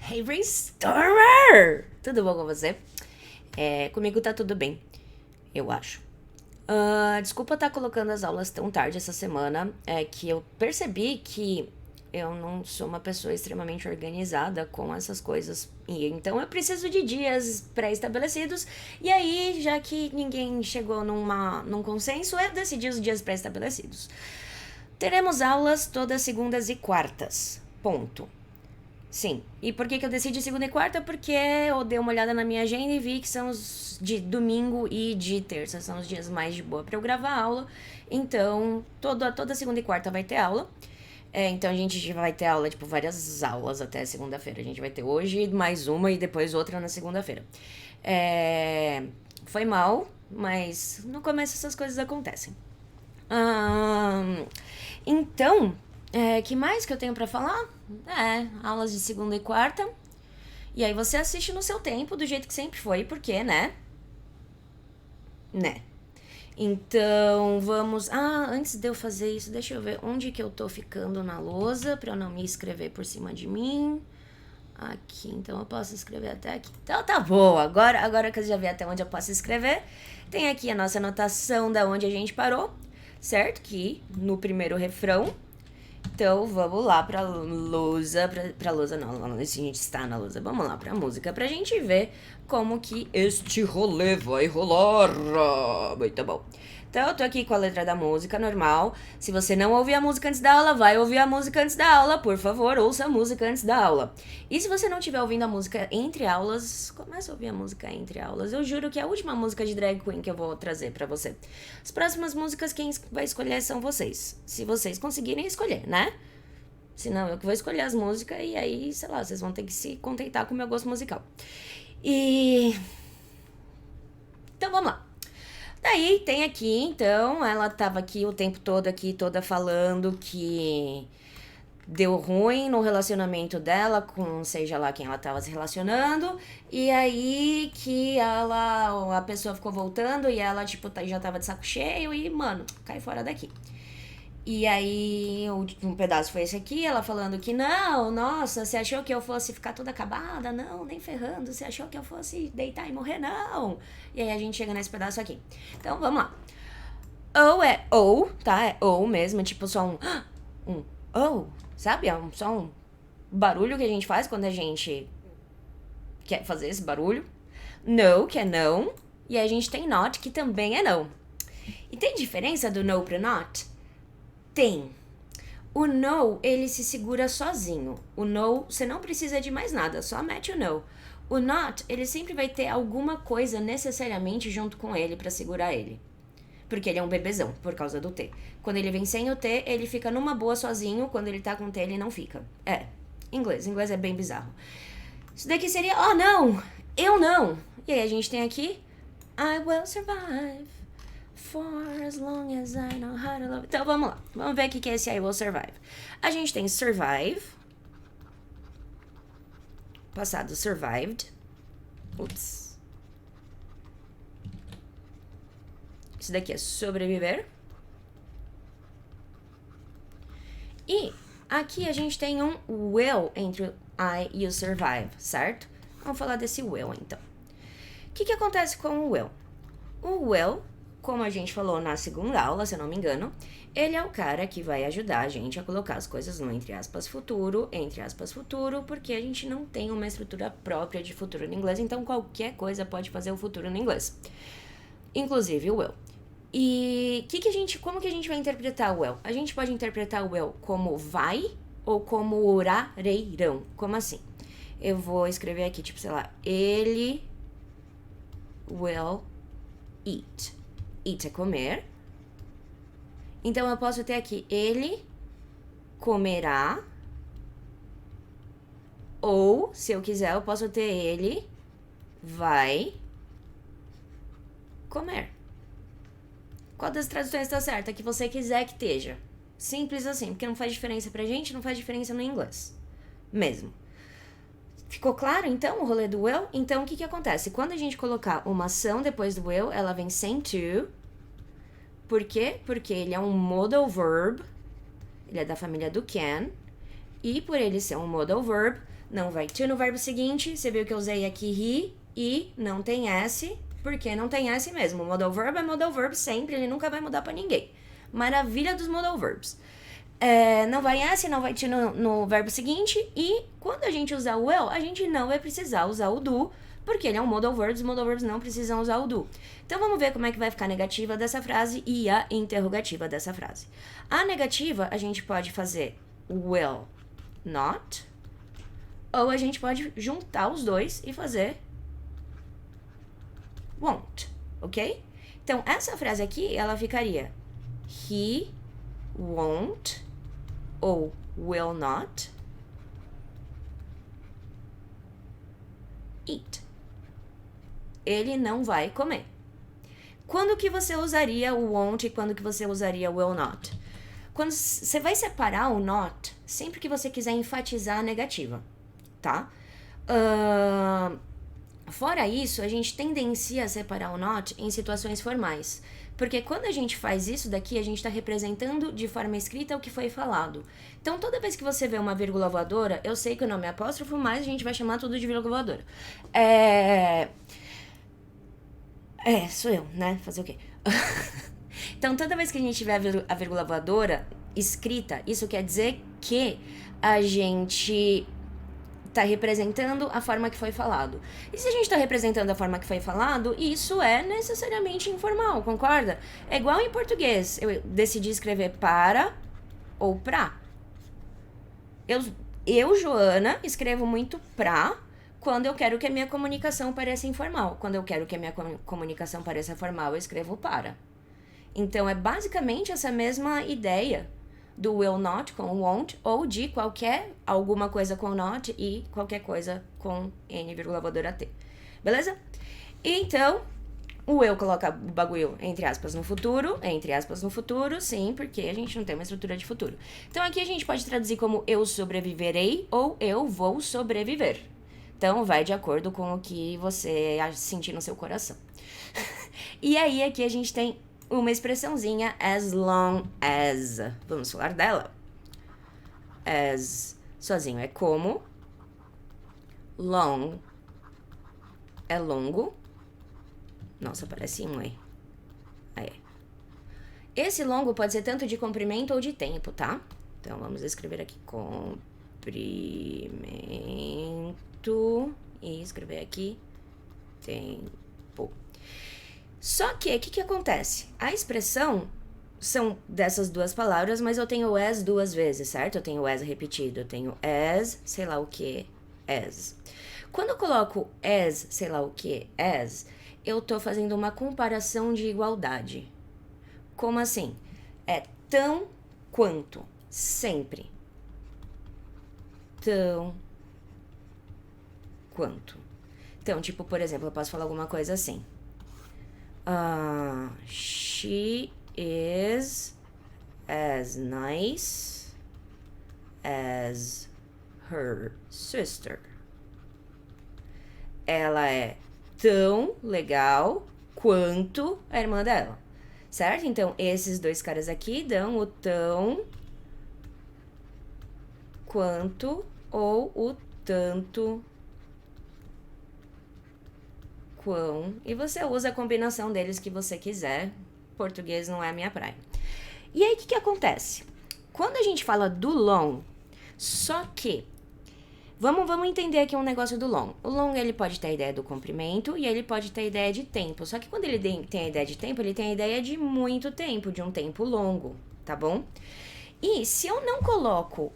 Hey Brainstormer! Tudo bom com você? Comigo tá tudo bem, eu acho. Desculpa estar colocando as aulas tão tarde essa semana. É que eu percebi que eu não sou uma pessoa extremamente organizada com essas coisas. E então eu preciso de dias pré-estabelecidos. E aí, já que ninguém chegou num consenso, eu decidi os dias pré-estabelecidos. Teremos aulas todas segundas e quartas. Ponto. Sim. E por que eu decidi segunda e quarta? Porque eu dei uma olhada na minha agenda e vi que são os de domingo e de terça. São os dias mais de boa pra eu gravar aula. Então, toda segunda e quarta vai ter aula. Então a gente vai ter aula, tipo, várias aulas até segunda-feira. A gente vai ter hoje mais uma e depois outra na segunda-feira. Foi mal, mas no começo essas coisas acontecem. Então, que mais que eu tenho pra falar? Aulas de segunda e quarta. E aí você assiste no seu tempo, do jeito que sempre foi, porque, né? Né? Então, vamos... antes de eu fazer isso, deixa eu ver onde que eu tô ficando na lousa, pra eu não me escrever por cima de mim. Aqui, então eu posso escrever até aqui. Então tá bom, agora que eu já vi até onde eu posso escrever, tem aqui a nossa anotação da onde a gente parou, certo? Que no primeiro refrão. Então vamos lá pra lousa, pra lousa não, a gente está na lousa. Vamos lá pra música, pra gente ver como que este rolê vai rolar. Muito bom. Então eu tô aqui com a letra da música normal. Se você não ouvir a música antes da aula, vai ouvir a música antes da aula. Por favor, ouça a música antes da aula. E se você não estiver ouvindo a música entre aulas, comece a ouvir a música entre aulas. Eu juro que é a última música de drag queen que eu vou trazer pra você. As próximas músicas quem vai escolher são vocês. Se vocês conseguirem escolher, né? Senão eu que vou escolher as músicas e aí, sei lá, vocês vão ter que se contentar com o meu gosto musical. Então vamos lá. Daí tem aqui, então, ela tava aqui o tempo todo aqui, toda falando que deu ruim no relacionamento dela com seja lá quem ela tava se relacionando. E aí que a pessoa ficou voltando e ela, tipo, já tava de saco cheio e, mano, cai fora daqui. E aí, um pedaço foi esse aqui, ela falando que não, nossa, você achou que eu fosse ficar toda acabada? Não, nem ferrando. Você achou que eu fosse deitar e morrer? Não. E aí a gente chega nesse pedaço aqui. Então, vamos lá. Ou é ou, tá? É ou mesmo, tipo só um ou, sabe? Só um barulho que a gente faz quando a gente quer fazer esse barulho. No, que é não. E aí a gente tem not, que também é não. E tem diferença do no pro not? Tem. O no, ele se segura sozinho. O no, você não precisa de mais nada, só mete o no. O not, ele sempre vai ter alguma coisa necessariamente junto com ele pra segurar ele. Porque ele é um bebezão, por causa do T. Quando ele vem sem o T, ele fica numa boa sozinho. Quando ele tá com o T, ele não fica. Inglês é bem bizarro. Isso daqui seria, oh não, eu não. E aí a gente tem aqui, I will survive. For as long as I know how to love. Então vamos lá. Vamos ver o que é esse I will survive. A gente tem survive. Passado survived. Ups. Isso daqui é sobreviver. E aqui a gente tem um will entre o I e o survive, certo? Vamos falar desse will então. O que acontece com o will? O will, como a gente falou na segunda aula, se eu não me engano, ele é o cara que vai ajudar a gente a colocar as coisas no entre aspas futuro, porque a gente não tem uma estrutura própria de futuro no inglês, então qualquer coisa pode fazer o futuro no inglês. Inclusive o will. E como que a gente vai interpretar o will? A gente pode interpretar o will como vai ou como orarão. Como assim? Eu vou escrever aqui, tipo, sei lá, ele will eat. Eat é comer. Então eu posso ter aqui, ele comerá. Ou, se eu quiser, eu posso ter ele vai comer. Qual das traduções tá certa? Que você quiser que esteja. Simples assim, porque não faz diferença pra gente, não faz diferença no inglês. Mesmo. Ficou claro, então, o rolê do will? Então, o que acontece? Quando a gente colocar uma ação depois do will, ela vem sem to. Por quê? Porque ele é um modal verb. Ele é da família do can. E por ele ser um modal verb, não vai to no verbo seguinte. Você viu que eu usei aqui he e não tem S, porque não tem S mesmo. O modal verb é modal verb sempre, ele nunca vai mudar pra ninguém. Maravilha dos modal verbs. Não vai S, não vai to no verbo seguinte. E quando a gente usar o will, a gente não vai precisar usar o do, porque ele é um modal verb, os modal verbs não precisam usar o do. Então vamos ver como é que vai ficar a negativa dessa frase e a interrogativa dessa frase. A negativa a gente pode fazer will not, ou a gente pode juntar os dois e fazer won't, ok? Então essa frase aqui, ela ficaria he won't ou will not eat. Ele não vai comer. Quando que você usaria o won't e quando que você usaria o will not? Quando você vai separar o not sempre que você quiser enfatizar a negativa, tá? Fora isso, a gente tendencia a separar o not em situações formais. Porque quando a gente faz isso daqui, a gente está representando de forma escrita o que foi falado. Então, toda vez que você vê uma vírgula voadora, eu sei que o nome é apóstrofo, mas a gente vai chamar tudo de vírgula voadora. Sou eu, né? Fazer o quê? Então, toda vez que a gente tiver a vírgula voadora escrita, isso quer dizer que a gente tá representando a forma que foi falado. E se a gente tá representando a forma que foi falado, isso é necessariamente informal, concorda? É igual em português. Eu decidi escrever para ou pra. Eu, Joana, escrevo muito pra quando eu quero que a minha comunicação pareça informal. Quando eu quero que a minha comunicação pareça formal, eu escrevo para. Então, é basicamente essa mesma ideia do will not com won't, ou de alguma coisa com not e qualquer coisa com N, voadora T. Beleza? Então, o will coloca o bagulho entre aspas no futuro, sim, porque a gente não tem uma estrutura de futuro. Então, aqui a gente pode traduzir como eu sobreviverei ou eu vou sobreviver. Então, vai de acordo com o que você sentir no seu coração. E aí, aqui a gente tem uma expressãozinha as long as. Vamos falar dela. As sozinho é como. Long é longo. Nossa, parece um aí. Aí. Esse longo pode ser tanto de comprimento ou de tempo, tá? Então, vamos escrever aqui comprimento e escrever aqui tempo. Só que, o que acontece? A expressão são dessas duas palavras, mas eu tenho as duas vezes, certo? Eu tenho as repetido, eu tenho as, sei lá o que, as. Quando eu coloco as, sei lá o que, as, eu tô fazendo uma comparação de igualdade. Como assim? É tão quanto, sempre. Tão quanto. Então, tipo, por exemplo, eu posso falar alguma coisa assim. She is as nice as her sister. Ela é tão legal quanto a irmã dela, certo? Então, esses dois caras aqui dão o tão quanto ou o tanto quão, e você usa a combinação deles que você quiser. Português não é a minha praia. E aí, o que acontece? Quando a gente fala do long, só que vamos entender aqui um negócio do long. O long, ele pode ter a ideia do comprimento e ele pode ter a ideia de tempo. Só que quando ele tem a ideia de tempo, ele tem a ideia de muito tempo, de um tempo longo, tá bom? E se eu não coloco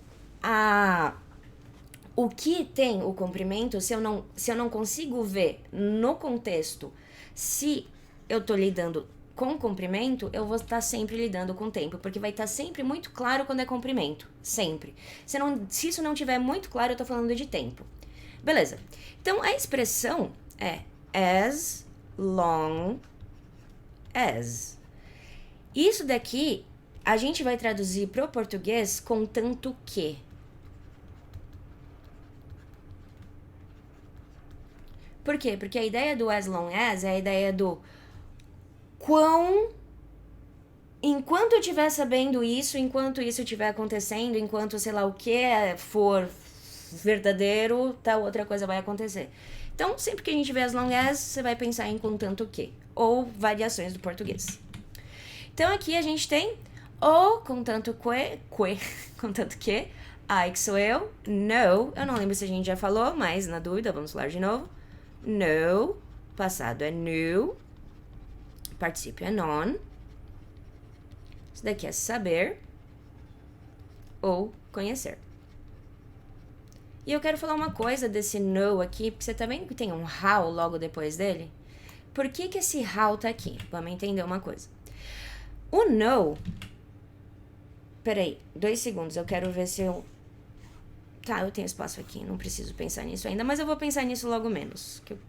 o que tem o comprimento, se eu não consigo ver no contexto se eu tô lidando com comprimento, eu vou estar sempre lidando com tempo, porque vai estar sempre muito claro quando é comprimento, sempre. Se isso não tiver muito claro, eu tô falando de tempo. Beleza. Então, a expressão é as long as. Isso daqui, a gente vai traduzir pro português com tanto que. Por quê? Porque a ideia do as long as é a ideia do enquanto eu estiver sabendo isso, enquanto isso estiver acontecendo, enquanto sei lá o que for verdadeiro, tal outra coisa vai acontecer. Então, sempre que a gente vê as long as, você vai pensar em contanto que, ou variações do português. Então, aqui a gente tem o contanto contanto que, I que sou eu, no, eu não lembro se a gente já falou, mas na dúvida, vamos falar de novo. No, passado é knew, particípio é non, isso daqui é saber ou conhecer. E eu quero falar uma coisa desse know aqui, porque você tá vendo que tem um how logo depois dele? Por que que esse how tá aqui? Vamos entender uma coisa. O know... Peraí, 2 segundos, eu quero ver se eu... Tá, eu tenho espaço aqui, não preciso pensar nisso ainda, mas eu vou pensar nisso logo menos. Que eu,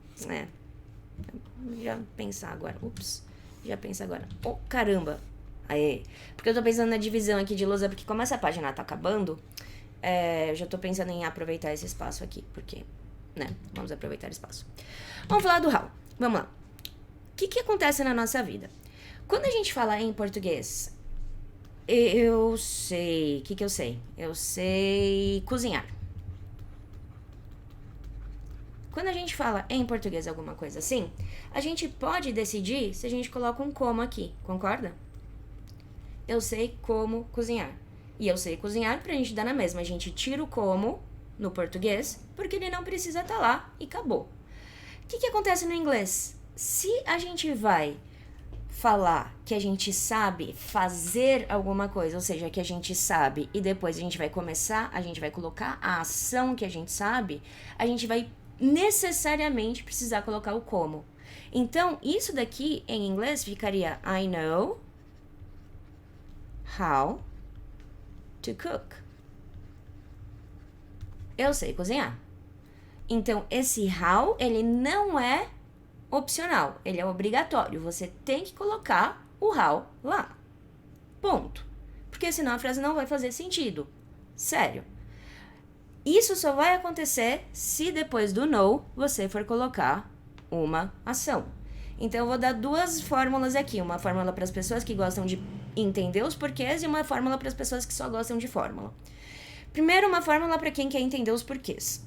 já pensar agora. Ups, já pensa agora. Oh, caramba! Aê! Porque eu tô pensando na divisão aqui de lousa, porque como essa página tá acabando... eu já tô pensando em aproveitar esse espaço aqui, porque, vamos aproveitar o espaço. Vamos falar do how. Vamos lá. O que acontece na nossa vida? Quando a gente fala em português, eu sei... O que eu sei? Eu sei cozinhar. Quando a gente fala em português alguma coisa assim, a gente pode decidir se a gente coloca um como aqui, concorda? Eu sei como cozinhar. E eu sei cozinhar pra gente dar na mesma. A gente tira o como no português, porque ele não precisa estar lá e acabou. O que acontece no inglês? Se a gente vai falar que a gente sabe fazer alguma coisa, ou seja, que a gente sabe, e depois a gente vai colocar a ação que a gente vai necessariamente precisar colocar o como. Então, isso daqui em inglês ficaria I know how to cook. Eu sei cozinhar. Então, esse how, ele não é opcional, ele é obrigatório. Você tem que colocar o how lá. Ponto. Porque senão a frase não vai fazer sentido. Sério. Isso só vai acontecer se depois do know você for colocar uma ação. Então, eu vou dar 2 fórmulas aqui. Uma fórmula para as pessoas que gostam de entender os porquês e uma fórmula para as pessoas que só gostam de fórmula. Primeiro, uma fórmula para quem quer entender os porquês.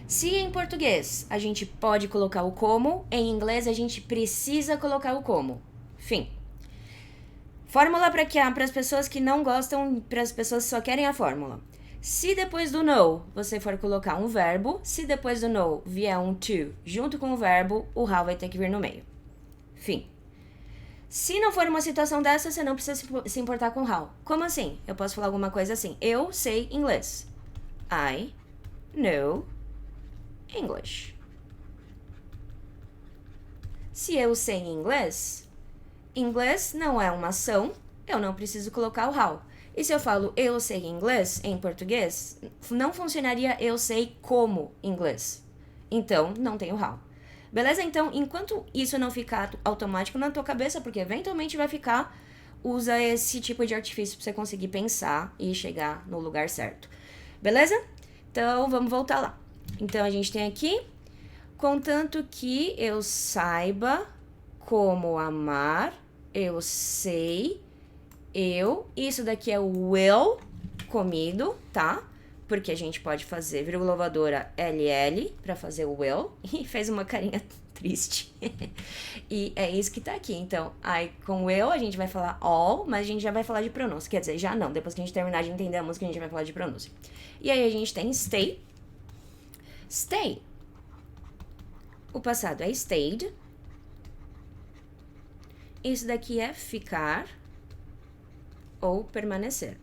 Se em português a gente pode colocar o como, em inglês a gente precisa colocar o como. Fim. Fórmula para as pessoas que não gostam, para as pessoas que só querem a fórmula. Se depois do know você for colocar um verbo, se depois do know vier um to junto com o verbo, o how vai ter que vir no meio. Fim. Se não for uma situação dessa, você não precisa se importar com how. Como assim? Eu posso falar alguma coisa assim. Eu sei inglês. I know English. Se eu sei inglês, inglês não é uma ação, eu não preciso colocar o how. E se eu falo eu sei inglês em português, não funcionaria eu sei como inglês. Então, não tem o how. Beleza? Então, enquanto isso não ficar automático na tua cabeça, porque eventualmente vai ficar, usa esse tipo de artifício pra você conseguir pensar e chegar no lugar certo. Beleza? Então, vamos voltar lá. Então, a gente tem aqui, contanto que eu saiba como amar, eu sei, isso daqui é o will, comido, tá? Porque a gente pode fazer vírgula louvadora LL pra fazer o will, e fez uma carinha triste. E é isso que tá aqui. Então, com will a gente vai falar all, mas a gente já vai falar de pronúncia. Quer dizer, já não, depois que a gente terminar de entender a música, a gente vai falar de pronúncia. E aí a gente tem stay. Stay. O passado é stayed. Isso daqui é ficar ou permanecer.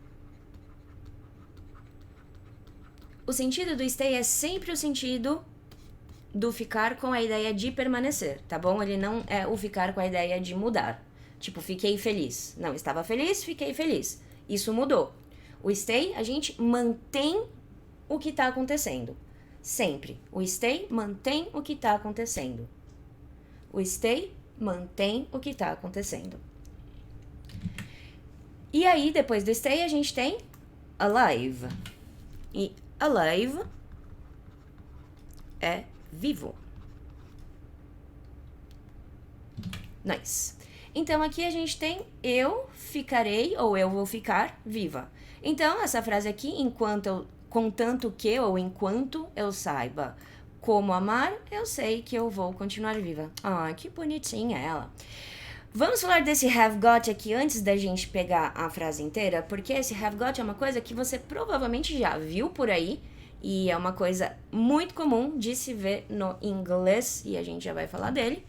O sentido do stay é sempre o sentido do ficar com a ideia de permanecer, tá bom? Ele não é o ficar com a ideia de mudar. Tipo, fiquei feliz. Não, estava feliz, fiquei feliz. Isso mudou. O stay, a gente mantém o que tá acontecendo. Sempre. O stay mantém o que tá acontecendo. O stay mantém o que tá acontecendo. E aí, depois do stay, a gente tem alive. E alive é vivo. Nice. Então, aqui a gente tem eu ficarei ou eu vou ficar viva. Então, essa frase aqui, enquanto eu Contanto que ou enquanto eu saiba como amar, eu sei que eu vou continuar viva. Ah, que bonitinha ela. Vamos falar desse have got aqui antes da gente pegar a frase inteira, porque esse have got é uma coisa que você provavelmente já viu por aí e é uma coisa muito comum de se ver no inglês e a gente já vai falar dele.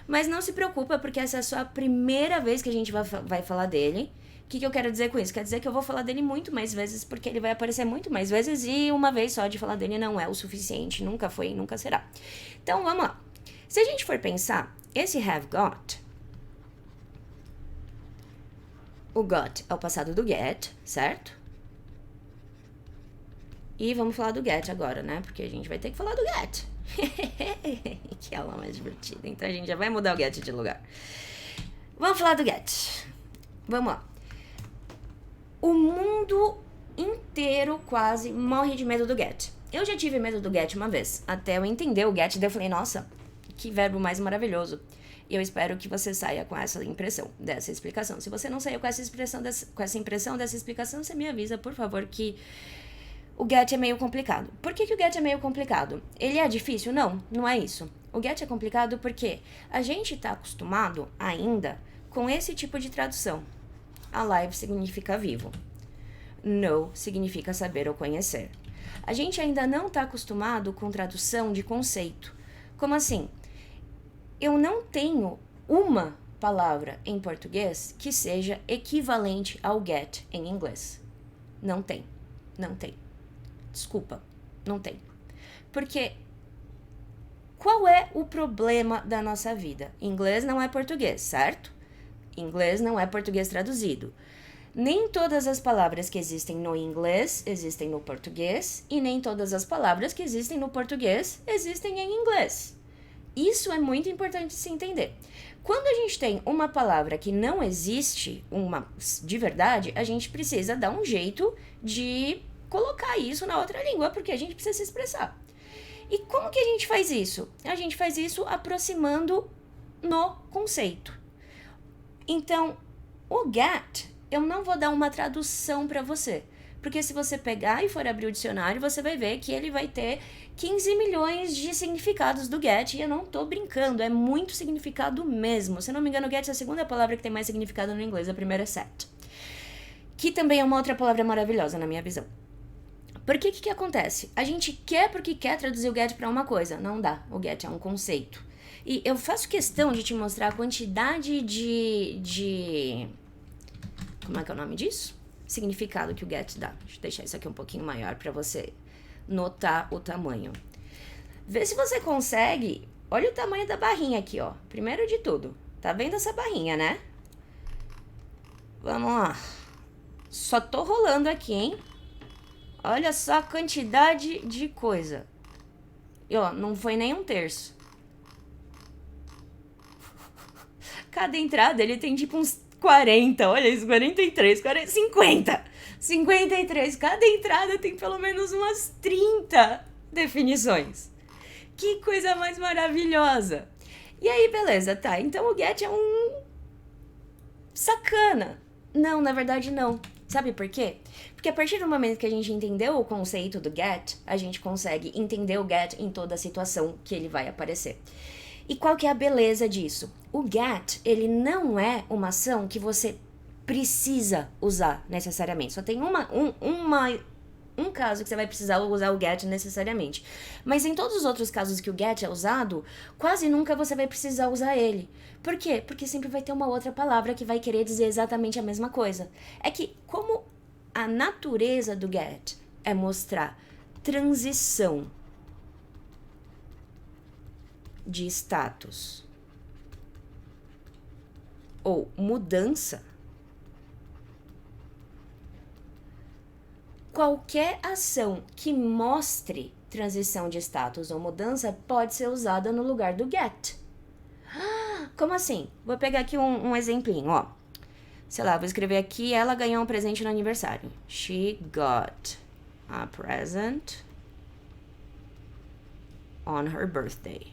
Mas não se preocupa, porque essa é só a primeira vez que a gente vai falar dele. O que eu quero dizer com isso? Quer dizer que eu vou falar dele muito mais vezes, porque ele vai aparecer muito mais vezes e uma vez só de falar dele não é o suficiente. Nunca foi e nunca será. Então, vamos lá. Se a gente for pensar, esse have got, o got é o passado do get, certo? E vamos falar do get agora, né? Porque a gente vai ter que falar do get. Que aula mais divertida. Então a gente já vai mudar o get de lugar. Vamos falar do get. Vamos lá. O mundo inteiro quase morre de medo do get. Eu já tive medo do get uma vez. Até eu entender o get, daí eu falei, nossa, que verbo mais maravilhoso. E eu espero que você saia com essa impressão dessa explicação. Se você não saiu com essa impressão dessa explicação, você me avisa, por favor, que o get é meio complicado. Por que o get é meio complicado? Ele é difícil? Não, não é isso. O get é complicado porque a gente tá acostumado ainda com esse tipo de tradução. Alive significa vivo. Know significa saber ou conhecer. A gente ainda não tá acostumado com tradução de conceito. Como assim? Eu não tenho uma palavra em português que seja equivalente ao get em inglês. Não tem. Não tem. Desculpa, não tem. Porque qual é o problema da nossa vida? Inglês não é português, certo? Inglês não é português traduzido. Nem todas as palavras que existem no inglês existem no português e nem todas as palavras que existem no português existem em inglês. Isso é muito importante se entender. Quando a gente tem uma palavra que não existe, uma de verdade, a gente precisa dar um jeito de colocar isso na outra língua, porque a gente precisa se expressar. E como que a gente faz isso? A gente faz isso aproximando no conceito. Então, o get, eu não vou dar uma tradução para você, porque se você pegar e for abrir o dicionário, você vai ver que ele vai ter 15 milhões de significados do get, e eu não tô brincando, é muito significado mesmo. Se não me engano, get é a segunda palavra que tem mais significado no inglês, a primeira é set, que também é uma outra palavra maravilhosa na minha visão. Por que acontece? A gente quer porque quer traduzir o get para uma coisa. Não dá. O get é um conceito. E eu faço questão de te mostrar a quantidade de... Como é que é o nome disso? Significado que o get dá. Deixa eu deixar isso aqui um pouquinho maior para você notar o tamanho. Vê se você consegue... Olha o tamanho da barrinha aqui, ó. Primeiro de tudo. Tá vendo essa barrinha, né? Vamos lá. Só tô rolando aqui, hein? Olha só a quantidade de coisa. E ó, não foi nem um terço. Cada entrada ele tem tipo uns 40. Olha isso, 43, 40, 50. 53. Cada entrada tem pelo menos umas 30 definições. Que coisa mais maravilhosa. E aí, beleza, tá. Então o get é um sacana. Não, na verdade não. Sabe por quê? Porque a partir do momento que a gente entendeu o conceito do get, a gente consegue entender o get em toda a situação que ele vai aparecer. E qual que é a beleza disso? O get, ele não é uma ação que você precisa usar necessariamente. Só tem um caso que você vai precisar usar o get necessariamente. Mas em todos os outros casos que o get é usado, quase nunca você vai precisar usar ele. Por quê? Porque sempre vai ter uma outra palavra que vai querer dizer exatamente a mesma coisa. É que como a natureza do get é mostrar transição de status ou mudança, qualquer ação que mostre transição de status ou mudança pode ser usada no lugar do get. Como assim? Vou pegar aqui um exemplinho, ó. Sei lá, vou escrever aqui, ela ganhou um presente no aniversário. She got a present on her birthday.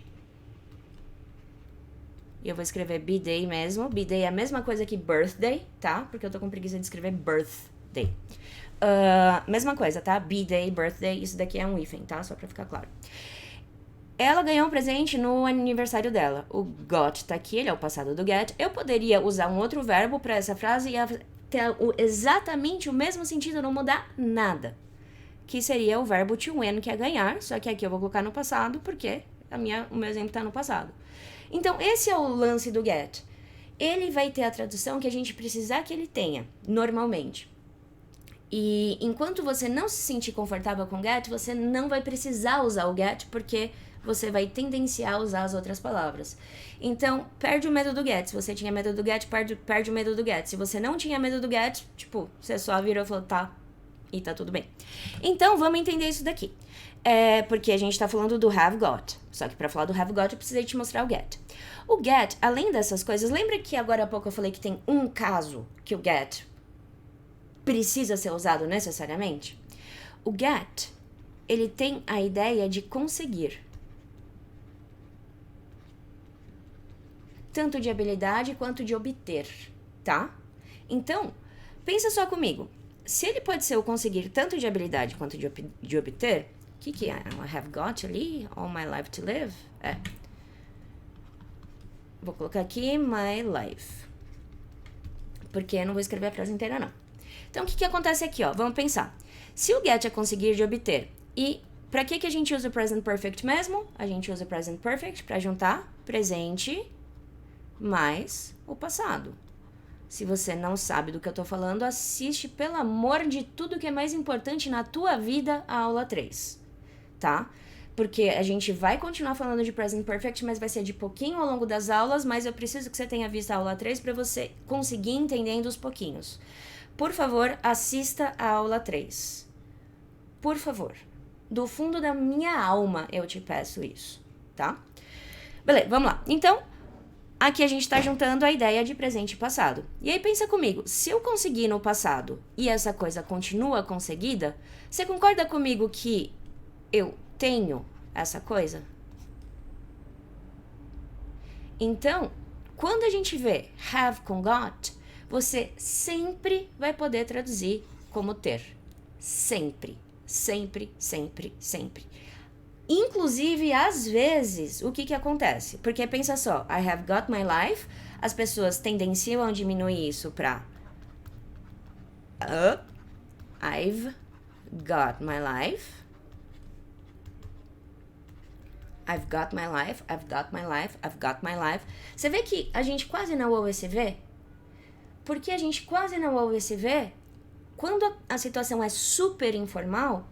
E eu vou escrever B-day mesmo. B-day é a mesma coisa que birthday, tá? Porque eu tô com preguiça de escrever birth day. Mesma coisa, tá? B-day, birthday, isso daqui é um hífen, tá? Só pra ficar claro. Ela ganhou um presente no aniversário dela. O got tá aqui, ele é o passado do get. Eu poderia usar um outro verbo pra essa frase e ter exatamente o mesmo sentido, não mudar nada. Que seria o verbo to win, que é ganhar, só que aqui eu vou colocar no passado, porque o meu exemplo tá no passado. Então, esse é o lance do get. Ele vai ter a tradução que a gente precisar que ele tenha, normalmente. E enquanto você não se sentir confortável com get, você não vai precisar usar o get, porque você vai tendenciar a usar as outras palavras. Então, perde o medo do get. Se você tinha medo do get, perde o medo do get. Se você não tinha medo do get, tipo, você só virou e falou, tá, e tá tudo bem. Então, vamos entender isso daqui. Porque a gente tá falando do have got. Só que pra falar do have got, eu precisei te mostrar o get. O get, além dessas coisas, lembra que agora há pouco eu falei que tem um caso que o get precisa ser usado necessariamente? O get, ele tem a ideia de conseguir. Tanto de habilidade quanto de obter, tá? Então, pensa só comigo. Se ele pode ser o conseguir tanto de habilidade quanto de obter, o que é? I have got ali, all my life to live? Vou colocar aqui my life. Porque eu não vou escrever a frase inteira, não. Então, o que acontece aqui, ó? Vamos pensar. Se o get é conseguir de obter, e pra que a gente usa o present perfect mesmo? A gente usa o present perfect pra juntar presente mais o passado. Se você não sabe do que eu tô falando, assiste, pelo amor de tudo que é mais importante na tua vida, a aula 3, tá? Porque a gente vai continuar falando de present perfect, mas vai ser de pouquinho ao longo das aulas, mas eu preciso que você tenha visto a aula 3 para você conseguir entendendo os pouquinhos. Por favor, assista a aula 3. Por favor. Do fundo da minha alma eu te peço isso, tá? Beleza, vamos lá. Então, aqui a gente tá juntando a ideia de presente e passado. E aí pensa comigo, se eu consegui no passado e essa coisa continua conseguida, você concorda comigo que eu tenho essa coisa? Então, quando a gente vê have com got, você sempre vai poder traduzir como ter. Sempre, sempre, sempre, sempre. Inclusive, às vezes, o que acontece? Porque pensa só, I have got my life, as pessoas tendenciam a diminuir isso pra I've got my life. I've got my life, I've got my life, I've got my life. Você vê que a gente quase não ouve esse V? Porque a gente quase não ouve esse V, quando a situação é super informal,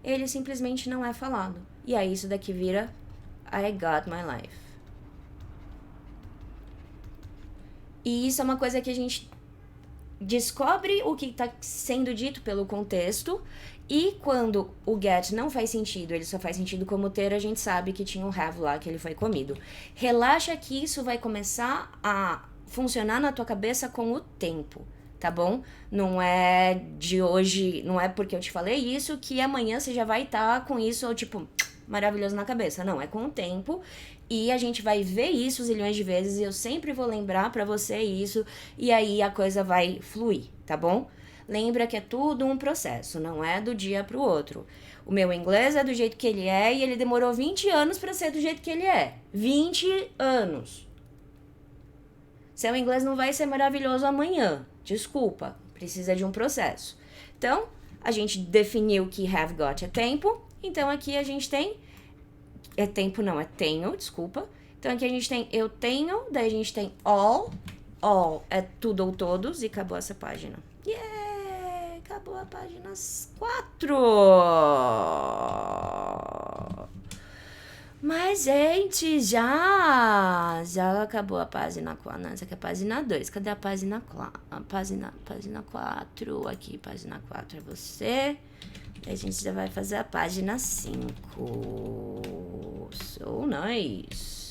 ele simplesmente não é falado. E aí isso daqui vira I got my life. E isso é uma coisa que a gente descobre o que está sendo dito pelo contexto, e quando o get não faz sentido, ele só faz sentido como ter, a gente sabe que tinha um have lá, que ele foi comido. Relaxa que isso vai começar a funcionar na tua cabeça com o tempo, tá bom? Não é de hoje, não é porque eu te falei isso que amanhã você já vai estar com isso, tipo, maravilhoso na cabeça. Não, é com o tempo, e a gente vai ver isso zilhões de vezes, e eu sempre vou lembrar pra você isso, e aí a coisa vai fluir, tá bom? Lembra que é tudo um processo, não é do dia pro outro. O meu inglês é do jeito que ele é, e ele demorou 20 anos pra ser do jeito que ele é. 20 anos. Seu inglês não vai ser maravilhoso amanhã. Desculpa, precisa de um processo. Então, a gente definiu que have got é tempo. Então, aqui a gente tem... É tempo não, é tenho, desculpa. Então, aqui a gente tem eu tenho, daí a gente tem all. All é tudo ou todos, e acabou essa página. Yeah! Acabou a página 4! Mas, gente, já acabou a página 4. Não, essa aqui é a página 2. Cadê a página 4? Página 4. Aqui, página 4 é você. E a gente já vai fazer a página 5. So nice.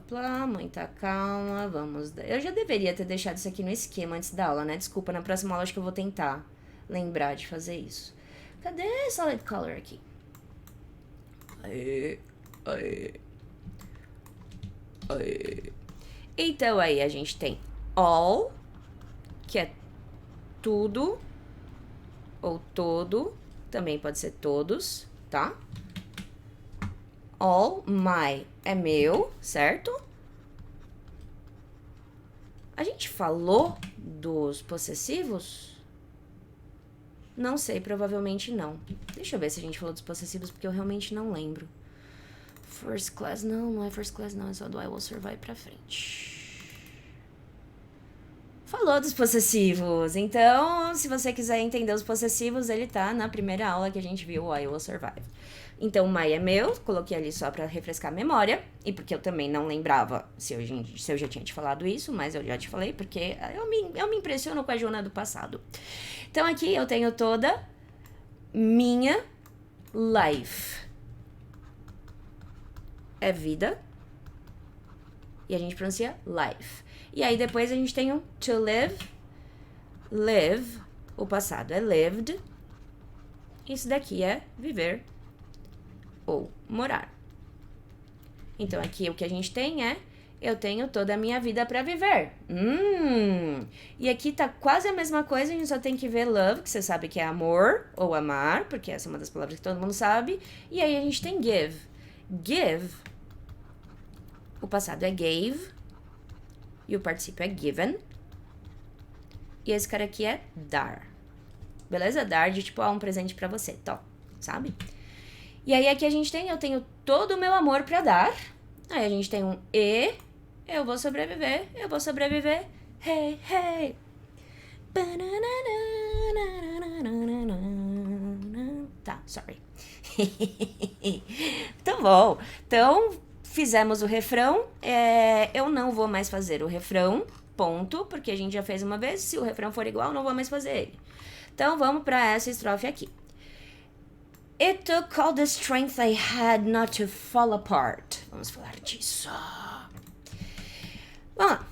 Plá. Muita calma. Vamos. Eu já deveria ter deixado isso aqui no esquema antes da aula, né? Desculpa, na próxima aula acho que eu vou tentar lembrar de fazer isso. Cadê solid color aqui? Aê. Então aí a gente tem all, que é tudo ou todo, também pode ser todos, tá? All, my é meu, certo? A gente falou dos possessivos? Não sei, provavelmente não. Deixa eu ver se a gente falou dos possessivos, porque eu realmente não lembro. First class, não é first class não, é só do I will survive pra frente. Falou dos possessivos, então se você quiser entender os possessivos, ele tá na primeira aula que a gente viu, o I will survive. Então, my é meu, coloquei ali só pra refrescar a memória, e porque eu também não lembrava se eu já tinha te falado isso, mas eu já te falei, porque eu me impressiono com a Jona do passado. Então, aqui eu tenho toda minha life. É vida. E a gente pronuncia life. E aí depois a gente tem um to live. Live. O passado é lived. Isso daqui é viver ou morar. Então aqui o que a gente tem é eu tenho toda a minha vida pra viver. E aqui tá quase a mesma coisa, a gente só tem que ver love, que você sabe que é amor ou amar, porque essa é uma das palavras que todo mundo sabe. E aí a gente tem give. Give. O passado é gave. E o particípio é given. E esse cara aqui é dar. Beleza? Dar de tipo, um presente pra você. Tó, sabe? E aí aqui a gente tem, eu tenho todo o meu amor pra dar. Aí a gente tem um e, eu vou sobreviver, hey, hey. Tá, sorry. Tá bom. Então, fizemos o refrão. Eu não vou mais fazer o refrão, ponto, porque a gente já fez uma vez. Se o refrão for igual, não vou mais fazer ele. Então, vamos pra essa estrofe aqui. It took all the strength I had not to fall apart. Vamos falar disso. Vamos lá.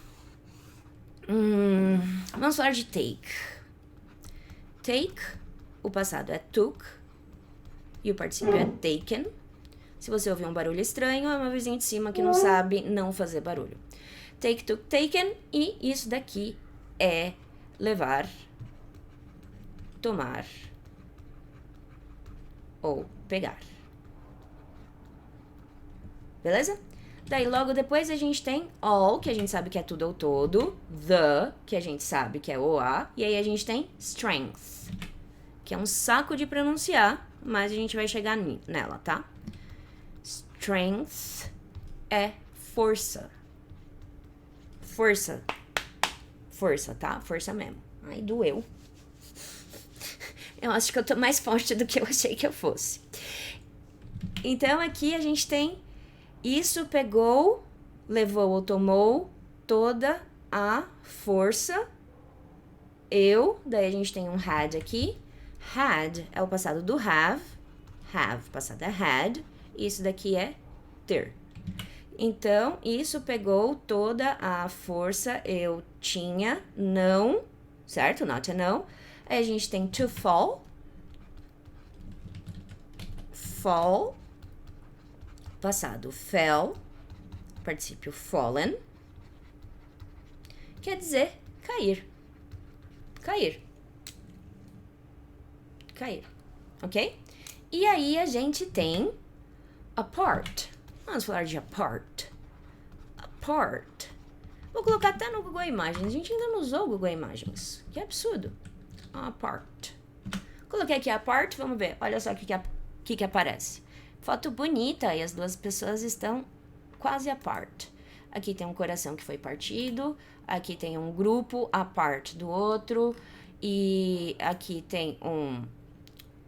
Vamos falar de take. Take, o passado é took. E o particípio é taken. Se você ouvir um barulho estranho, é uma vizinha de cima que não sabe não fazer barulho. Take, took, taken. E isso daqui é levar, tomar ou pegar. Beleza? Daí logo depois a gente tem all, que a gente sabe que é tudo ou todo. The, que a gente sabe que é o a. E aí a gente tem strength, que é um saco de pronunciar, mas a gente vai chegar nela, tá? Strength é força. Força. Força, tá? Força mesmo. Ai, doeu. Eu acho que eu tô mais forte do que eu achei que eu fosse. Então, aqui a gente tem isso pegou, levou ou tomou toda a força. Daí a gente tem um had aqui. Had é o passado do have. Have, passado é had. Isso daqui é ter. Então, isso pegou toda a força. Eu tinha, não, certo? Not a não. Aí a gente tem to fall. Fall. Passado fell. Particípio fallen. Quer dizer cair. Cair. Cair. Ok? E aí a gente tem apart. Vamos falar de apart. Apart. Vou colocar até no Google Imagens. A gente ainda não usou o Google Imagens. Que absurdo. Apart. Coloquei aqui apart, vamos ver. Olha só o que aparece. Foto bonita e as duas pessoas estão quase apart. Aqui tem um coração que foi partido. Aqui tem um grupo apart do outro. E aqui tem um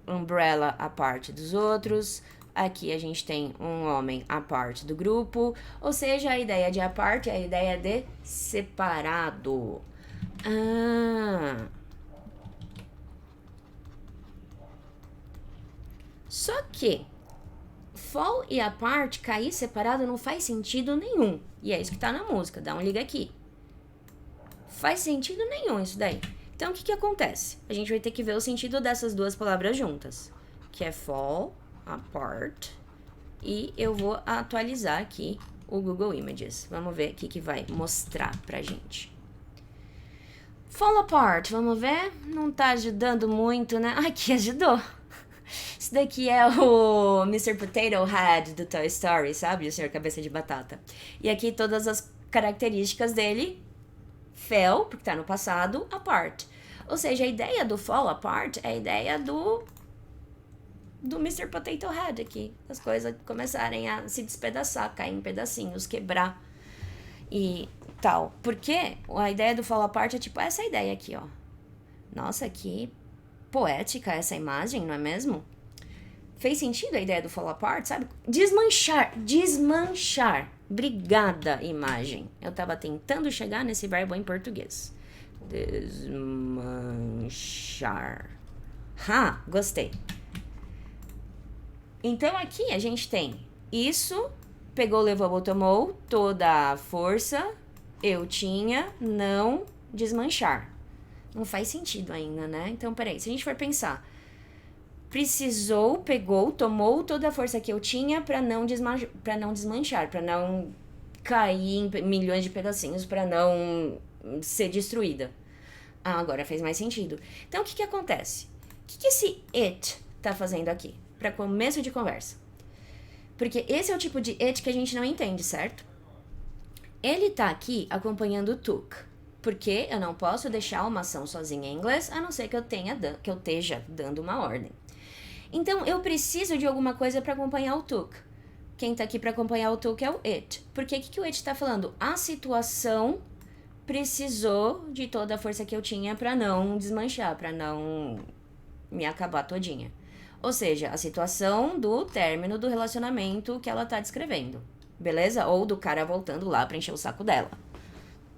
umbrella apart dos outros. Aqui a gente tem um homem apart do grupo. Ou seja, a ideia de apart é a ideia de separado. Só que fall e apart, cair separado, não faz sentido nenhum. E é isso que tá na música, dá um liga aqui. Faz sentido nenhum isso daí. Então, o que acontece? A gente vai ter que ver o sentido dessas duas palavras juntas. Que é fall, apart. E eu vou atualizar aqui o Google Images. Vamos ver o que vai mostrar pra gente. Fall apart, vamos ver? Não tá ajudando muito, né? Aqui ajudou. Isso daqui é o Mr. Potato Head do Toy Story, sabe? O Senhor Cabeça de Batata. E aqui todas as características dele. Fell, porque tá no passado, apart. Ou seja, a ideia do fall apart é a ideia do Mr. Potato Head aqui. As coisas começarem a se despedaçar, cair em pedacinhos, quebrar e tal. Porque a ideia do fall apart é tipo essa ideia aqui, ó. Nossa, que poética essa imagem, não é mesmo? Fez sentido a ideia do fall apart, sabe? Desmanchar. Obrigada, imagem. Eu tava tentando chegar nesse verbo em português. Desmanchar. Gostei. Então aqui a gente tem isso, pegou, levou, tomou, toda a força eu tinha, não desmanchar. Não faz sentido ainda, né? Então, peraí, se a gente for pensar, precisou, pegou, tomou toda a força que eu tinha para não desmanchar, para não cair em milhões de pedacinhos, para não ser destruída. Agora fez mais sentido. Então, o que acontece? O que esse it tá fazendo aqui? Para começo de conversa. Porque esse é o tipo de it que a gente não entende, certo? Ele tá aqui acompanhando o took. Porque eu não posso deixar uma ação sozinha em inglês, a não ser que eu esteja dando uma ordem. Então, eu preciso de alguma coisa para acompanhar o took. Quem tá aqui para acompanhar o took é o it. Porque o que o it tá falando? A situação precisou de toda a força que eu tinha para não desmanchar, para não me acabar todinha. Ou seja, a situação do término do relacionamento que ela tá descrevendo. Beleza? Ou do cara voltando lá pra encher o saco dela.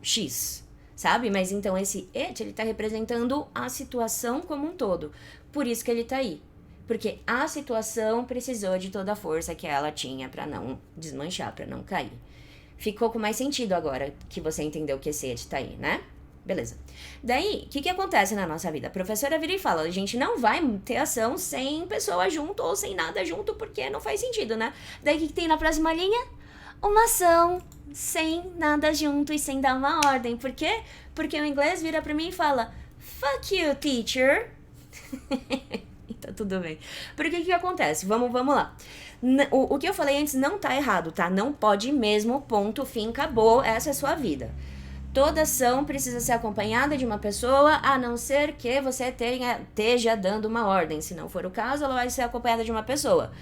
X. Sabe? Mas então esse it, ele tá representando a situação como um todo. Por isso que ele tá aí. Porque a situação precisou de toda a força que ela tinha pra não desmanchar, pra não cair. Ficou com mais sentido agora que você entendeu que esse it tá aí, né? Beleza. Daí, o que acontece na nossa vida? A professora vira e fala, a gente não vai ter ação sem pessoa junto ou sem nada junto, porque não faz sentido, né? Daí, o que tem na próxima linha? Uma ação sem nada junto e sem dar uma ordem. Por quê? Porque o inglês vira pra mim e fala, fuck you, teacher. Tá tudo bem. Porque o que acontece? Vamos lá. O que eu falei antes não tá errado, tá? Não pode mesmo, ponto, fim, acabou. Essa é a sua vida. Toda ação precisa ser acompanhada de uma pessoa, a não ser que você esteja dando uma ordem. Se não for o caso, ela vai ser acompanhada de uma pessoa.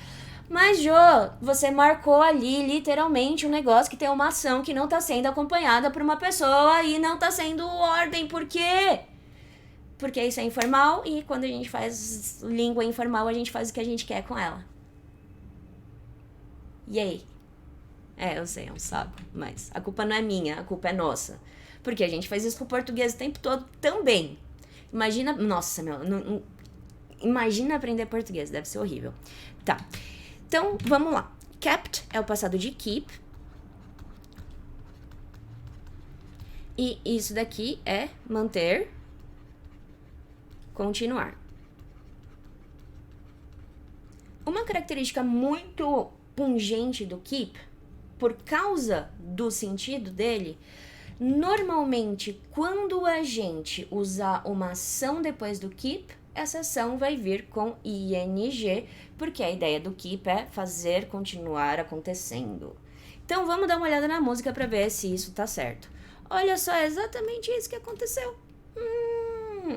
Mas, Jô, você marcou ali, literalmente, um negócio que tem uma ação que não tá sendo acompanhada por uma pessoa e não tá sendo ordem. Por quê? Porque isso é informal e quando a gente faz língua informal, a gente faz o que a gente quer com ela. E aí? Eu sei, é um saco, mas a culpa não é minha, a culpa é nossa. Porque a gente faz isso com o português o tempo todo também. Imagina, nossa, imagina aprender português, deve ser horrível. Tá, então vamos lá. Kept é o passado de keep. E isso daqui é manter, continuar. Uma característica muito pungente do keep, por causa do sentido dele, normalmente quando a gente usar uma ação depois do keep, essa ação vai vir com ing, porque a ideia do keep é fazer continuar acontecendo. Então vamos dar uma olhada na música para ver se isso tá certo. Olha só, é exatamente isso que aconteceu.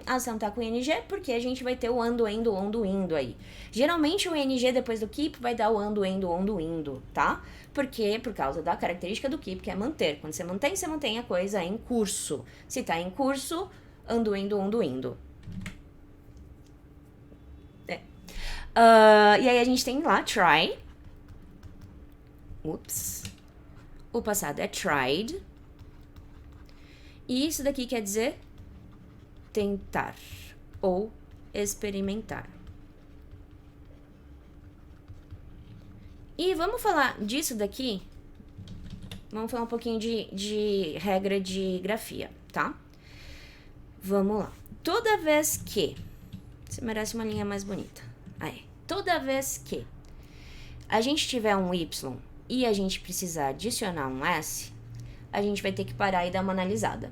A ação tá com ing porque a gente vai ter o ando, endo, ondo, indo aí. Geralmente o ing depois do keep vai dar o ando, endo, ondo, indo, tá? Porque por causa da característica do keep, que é manter. Quando você mantém a coisa em curso. Se tá em curso, ando, endo, ondo, indo. E aí a gente tem lá try. O passado é tried. E isso daqui quer dizer tentar ou experimentar. E vamos falar disso daqui. Vamos falar um pouquinho de regra de grafia, tá? Vamos lá. Toda vez que... Você merece uma linha mais bonita. Toda vez que a gente tiver um Y e a gente precisar adicionar um S, a gente vai ter que parar e dar uma analisada.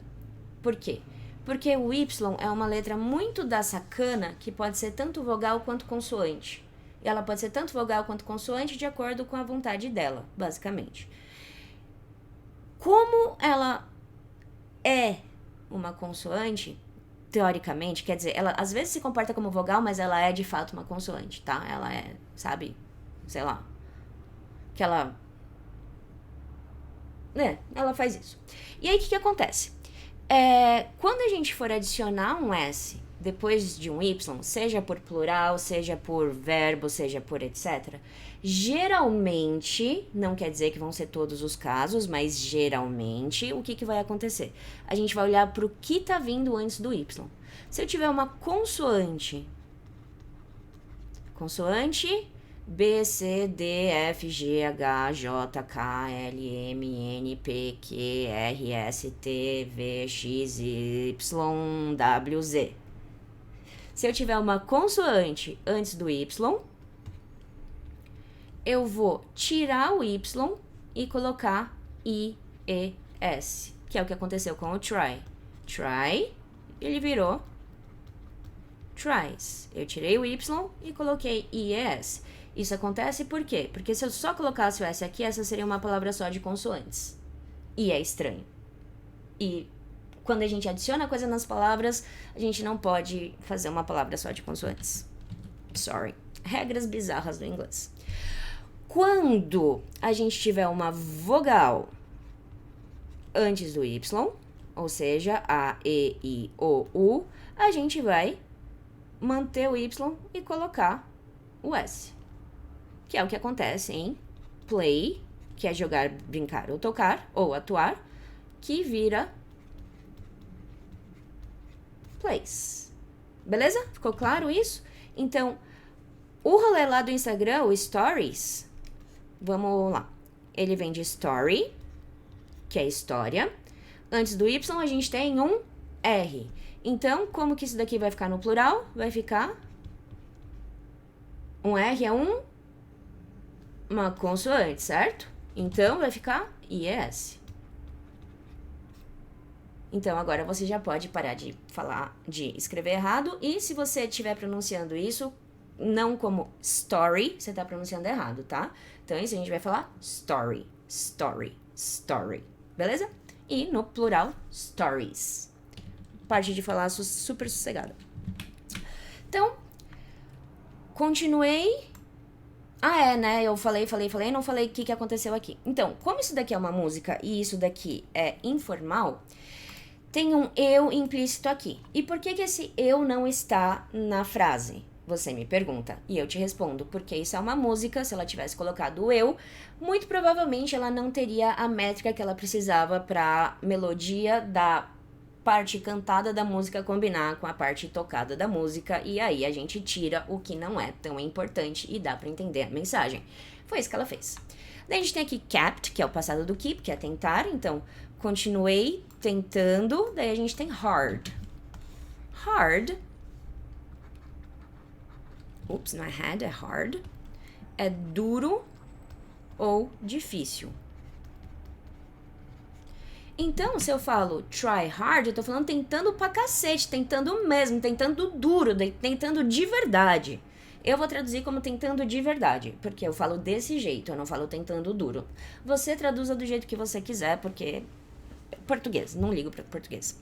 Por quê? Porque o Y é uma letra muito da sacana que pode ser tanto vogal quanto consoante. E ela pode ser tanto vogal quanto consoante de acordo com a vontade dela, basicamente. Como ela é uma consoante, teoricamente, quer dizer, ela às vezes se comporta como vogal, mas ela é de fato uma consoante, tá? Ela é, sabe, sei lá, que ela... ela faz isso. E aí, o que acontece? Quando a gente for adicionar um S depois de um Y, seja por plural, seja por verbo, seja por etc., geralmente, não quer dizer que vão ser todos os casos, mas geralmente, o que vai acontecer? A gente vai olhar para o que tá vindo antes do Y. Se eu tiver uma consoante B, C, D, F, G, H, J, K, L, M, N, P, Q, R, S, T, V, X, Y, W, Z. Se eu tiver uma consoante antes do Y, eu vou tirar o Y e colocar I, E, S, que é o que aconteceu com o try. Try, ele virou tries. Eu tirei o Y e coloquei I, E, S. Isso acontece por quê? Porque se eu só colocasse o S aqui, essa seria uma palavra só de consoantes. E é estranho. E quando a gente adiciona coisa nas palavras, a gente não pode fazer uma palavra só de consoantes. Sorry. Regras bizarras do inglês. Quando a gente tiver uma vogal antes do Y, ou seja, A, E, I, O, U, a gente vai manter o Y e colocar o S. Que é o que acontece em play, que é jogar, brincar ou tocar, ou atuar, que vira plays. Beleza? Ficou claro isso? Então, o rolê lá do Instagram, o Stories, vamos lá. Ele vem de story, que é história. Antes do Y, a gente tem um R. Então, como que isso daqui vai ficar no plural? Vai ficar... Um R é uma consoante, certo? Então, vai ficar IES. Então, agora você já pode parar de falar, de escrever errado. E se você estiver pronunciando isso, não como story, você está pronunciando errado, tá? Então, isso a gente vai falar story, story, story. Beleza? E no plural, stories. Parte de falar super sossegada. Então, continuei. Né? Eu falei, não falei o que aconteceu aqui. Então, como isso daqui é uma música e isso daqui é informal, tem um eu implícito aqui. E por que esse eu não está na frase? Você me pergunta. E eu te respondo, porque isso é uma música, se ela tivesse colocado o eu, muito provavelmente ela não teria a métrica que ela precisava para melodia da parte cantada da música combinar com a parte tocada da música, e aí a gente tira o que não é tão importante e dá pra entender a mensagem. Foi isso que ela fez. Daí a gente tem aqui kept, que é o passado do keep, que é tentar, então continuei tentando, daí a gente tem hard. Hard, não é had, é hard, é duro ou difícil. Então, se eu falo try hard, eu tô falando tentando pra cacete, tentando mesmo, tentando duro, tentando de verdade. Eu vou traduzir como tentando de verdade, porque eu falo desse jeito, eu não falo tentando duro. Você traduza do jeito que você quiser, porque português, não ligo pra português.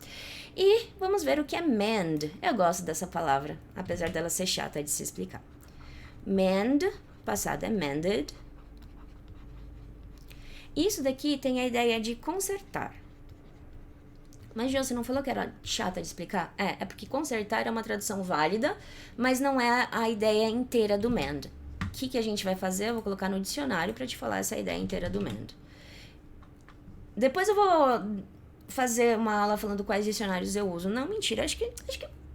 E vamos ver o que é mend. Eu gosto dessa palavra, apesar dela ser chata de se explicar. Mend, passado é mended. Isso daqui tem a ideia de consertar. Mas, Gil, você não falou que era chata de explicar? É porque consertar é uma tradução válida, mas não é a ideia inteira do mend. O que a gente vai fazer? Eu vou colocar no dicionário para te falar essa ideia inteira do mend. Depois eu vou fazer uma aula falando quais dicionários eu uso. Não, mentira, acho que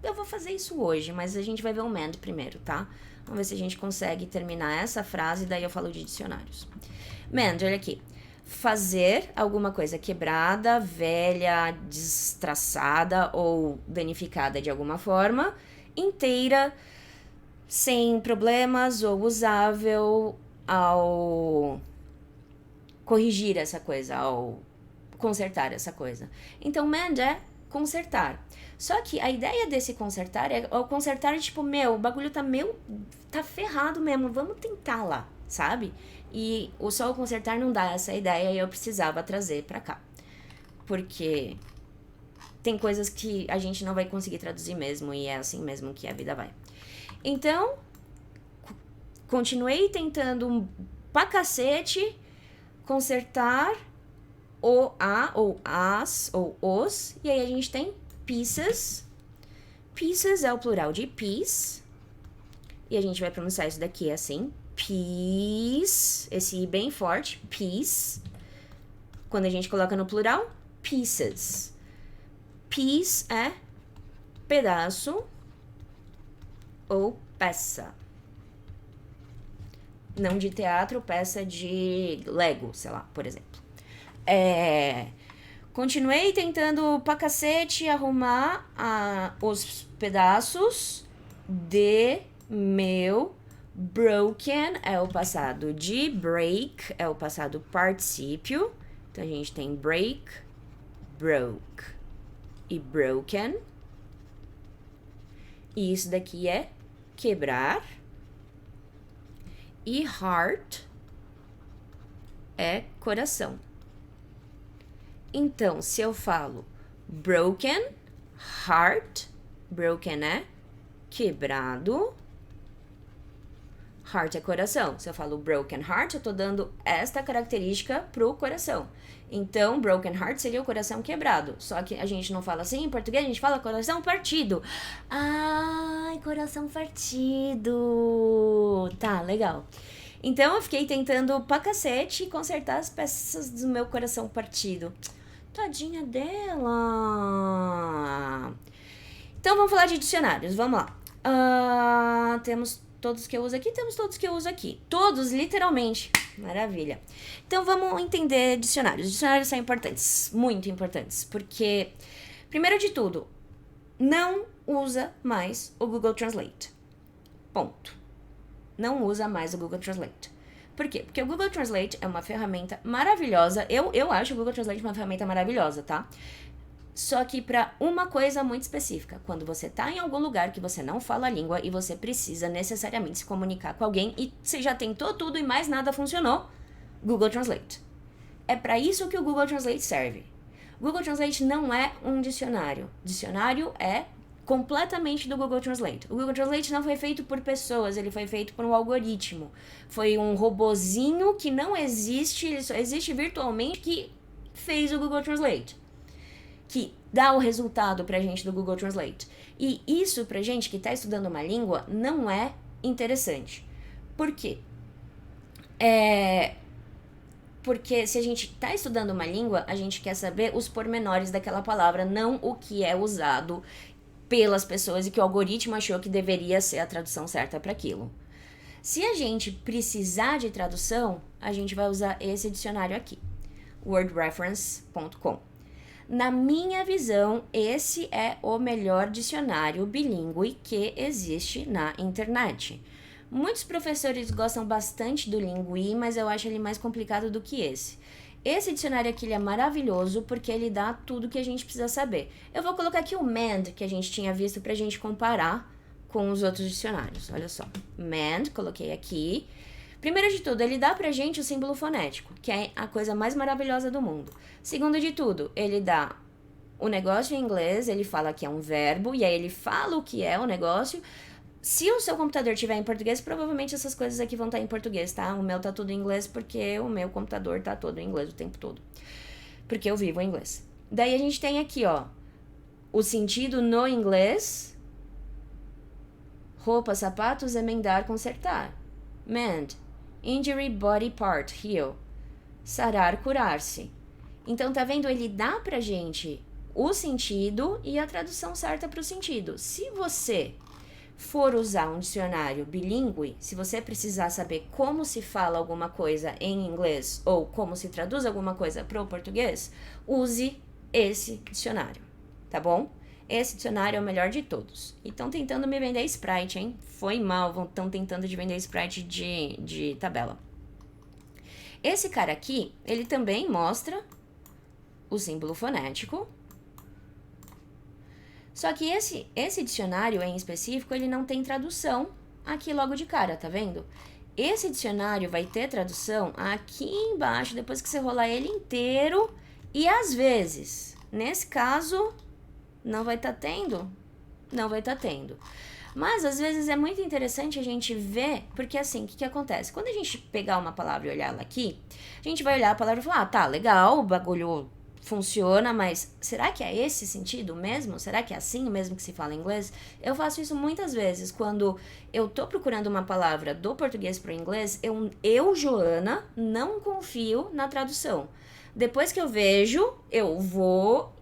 eu vou fazer isso hoje, mas a gente vai ver o mend primeiro, tá? Vamos ver se a gente consegue terminar essa frase, daí eu falo de dicionários. Mend, olha aqui. Fazer alguma coisa quebrada, velha, destraçada ou danificada de alguma forma, inteira, sem problemas ou usável ao corrigir essa coisa, ao consertar essa coisa. Então, mend é consertar. Só que a ideia desse consertar é o consertar tipo, o bagulho tá ferrado mesmo, vamos tentar lá, sabe? E só o consertar não dá essa ideia e eu precisava trazer pra cá. Porque tem coisas que a gente não vai conseguir traduzir mesmo e é assim mesmo que a vida vai. Então, continuei tentando pra cacete consertar o a, ou as, ou os, e aí a gente tem pieces. Pieces é o plural de piece, e a gente vai pronunciar isso daqui assim, piece, esse i bem forte, piece. Quando a gente coloca no plural, pieces. Piece é pedaço ou peça. Não de teatro, peça de Lego, sei lá, por exemplo. Continuei tentando pra cacete arrumar os pedaços de meu broken, é o passado de break, é o passado particípio. Então a gente tem break, broke e broken. E isso daqui é quebrar. E heart é coração. Então, se eu falo broken heart, broken é quebrado, heart é coração. Se eu falo broken heart, eu tô dando esta característica pro coração. Então, broken heart seria o coração quebrado. Só que a gente não fala assim em português, a gente fala coração partido. Ai, coração partido. Tá, legal. Então, eu fiquei tentando pra cacete consertar as peças do meu coração partido. Tadinha dela. Então, vamos falar de dicionários. Vamos lá. Temos todos que eu uso aqui, temos todos que eu uso aqui. Todos, literalmente. Maravilha. Então, vamos entender dicionários. Dicionários são importantes, muito importantes, porque, primeiro de tudo, não usa mais o Google Translate. Ponto. Não usa mais o Google Translate. Por quê? Porque o Google Translate é uma ferramenta maravilhosa. Eu acho o Google Translate uma ferramenta maravilhosa, tá? Só que para uma coisa muito específica. Quando você tá em algum lugar que você não fala a língua e você precisa necessariamente se comunicar com alguém e você já tentou tudo e mais nada funcionou, Google Translate. É para isso que o Google Translate serve. O Google Translate não é um dicionário. Dicionário é completamente do Google Translate. O Google Translate não foi feito por pessoas, ele foi feito por um algoritmo. Foi um robozinho que não existe, ele só existe virtualmente, que fez o Google Translate. Que dá o resultado pra gente do Google Translate. E isso pra gente que tá estudando uma língua não é interessante. Por quê? Porque se a gente tá estudando uma língua, a gente quer saber os pormenores daquela palavra, não o que é usado pelas pessoas e que o algoritmo achou que deveria ser a tradução certa para aquilo. Se a gente precisar de tradução, a gente vai usar esse dicionário aqui, wordreference.com. Na minha visão, esse é o melhor dicionário bilíngue que existe na internet. Muitos professores gostam bastante do Lingui, mas eu acho ele mais complicado do que esse. Esse dicionário aqui ele é maravilhoso porque ele dá tudo que a gente precisa saber. Eu vou colocar aqui o MEND que a gente tinha visto pra gente comparar com os outros dicionários. Olha só. MEND, coloquei aqui. Primeiro de tudo, ele dá pra gente o símbolo fonético, que é a coisa mais maravilhosa do mundo. Segundo de tudo, ele dá o negócio em inglês, ele fala que é um verbo, e aí ele fala o que é o negócio. Se o seu computador tiver em português, provavelmente essas coisas aqui vão estar em português, tá? O meu tá tudo em inglês porque o meu computador tá todo em inglês o tempo todo. Porque eu vivo em inglês. Daí a gente tem aqui, ó, o sentido no inglês. Roupa, sapatos, emendar, consertar. Mend. Injury, body part, heal. Sarar, curar-se. Então, tá vendo? Ele dá pra gente o sentido e a tradução certa pro sentido. Se você for usar um dicionário bilíngue, se você precisar saber como se fala alguma coisa em inglês ou como se traduz alguma coisa para o português, use esse dicionário, tá bom? Esse dicionário é o melhor de todos. E estão tentando me vender Sprite, hein? Foi mal, estão tentando de vender Sprite de tabela. Esse cara aqui, ele também mostra o símbolo fonético. Só que esse dicionário em específico, ele não tem tradução aqui logo de cara, tá vendo? Esse dicionário vai ter tradução aqui embaixo, depois que você rolar ele inteiro. E às vezes, nesse caso, não vai estar tendo. Não vai estar tendo. Mas às vezes é muito interessante a gente ver, porque assim, o que acontece? Quando a gente pegar uma palavra e olhar ela aqui, a gente vai olhar a palavra e falar, tá, legal, o bagulho funciona, mas será que é esse sentido mesmo? Será que é assim mesmo que se fala em inglês? Eu faço isso muitas vezes, quando eu tô procurando uma palavra do português para o inglês, eu, Joana, não confio na tradução. Depois que eu vejo, eu vou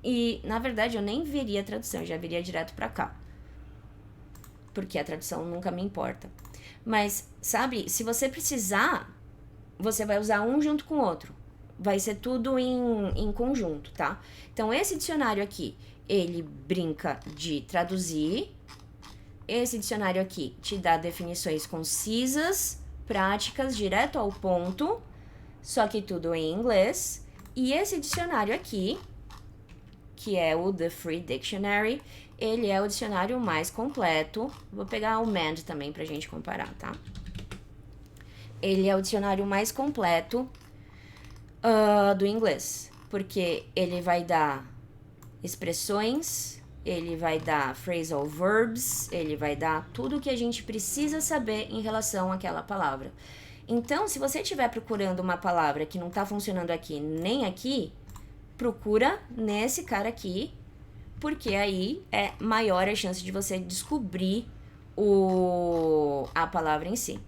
e, na verdade, eu nem veria a tradução, eu já viria direto para cá. Porque a tradução nunca me importa. Mas, sabe, se você precisar, você vai usar um junto com o outro. Vai ser tudo em conjunto, tá? Então, esse dicionário aqui, ele brinca de traduzir. Esse dicionário aqui te dá definições concisas, práticas, direto ao ponto, só que tudo em inglês. E esse dicionário aqui, que é o The Free Dictionary, ele é o dicionário mais completo. Vou pegar o Mand também pra gente comparar, tá? Ele é o dicionário mais completo do inglês, porque ele vai dar expressões, ele vai dar phrasal verbs, ele vai dar tudo o que a gente precisa saber em relação àquela palavra. Então, se você estiver procurando uma palavra que não tá funcionando aqui nem aqui, procura nesse cara aqui, porque aí é maior a chance de você descobrir a palavra em si.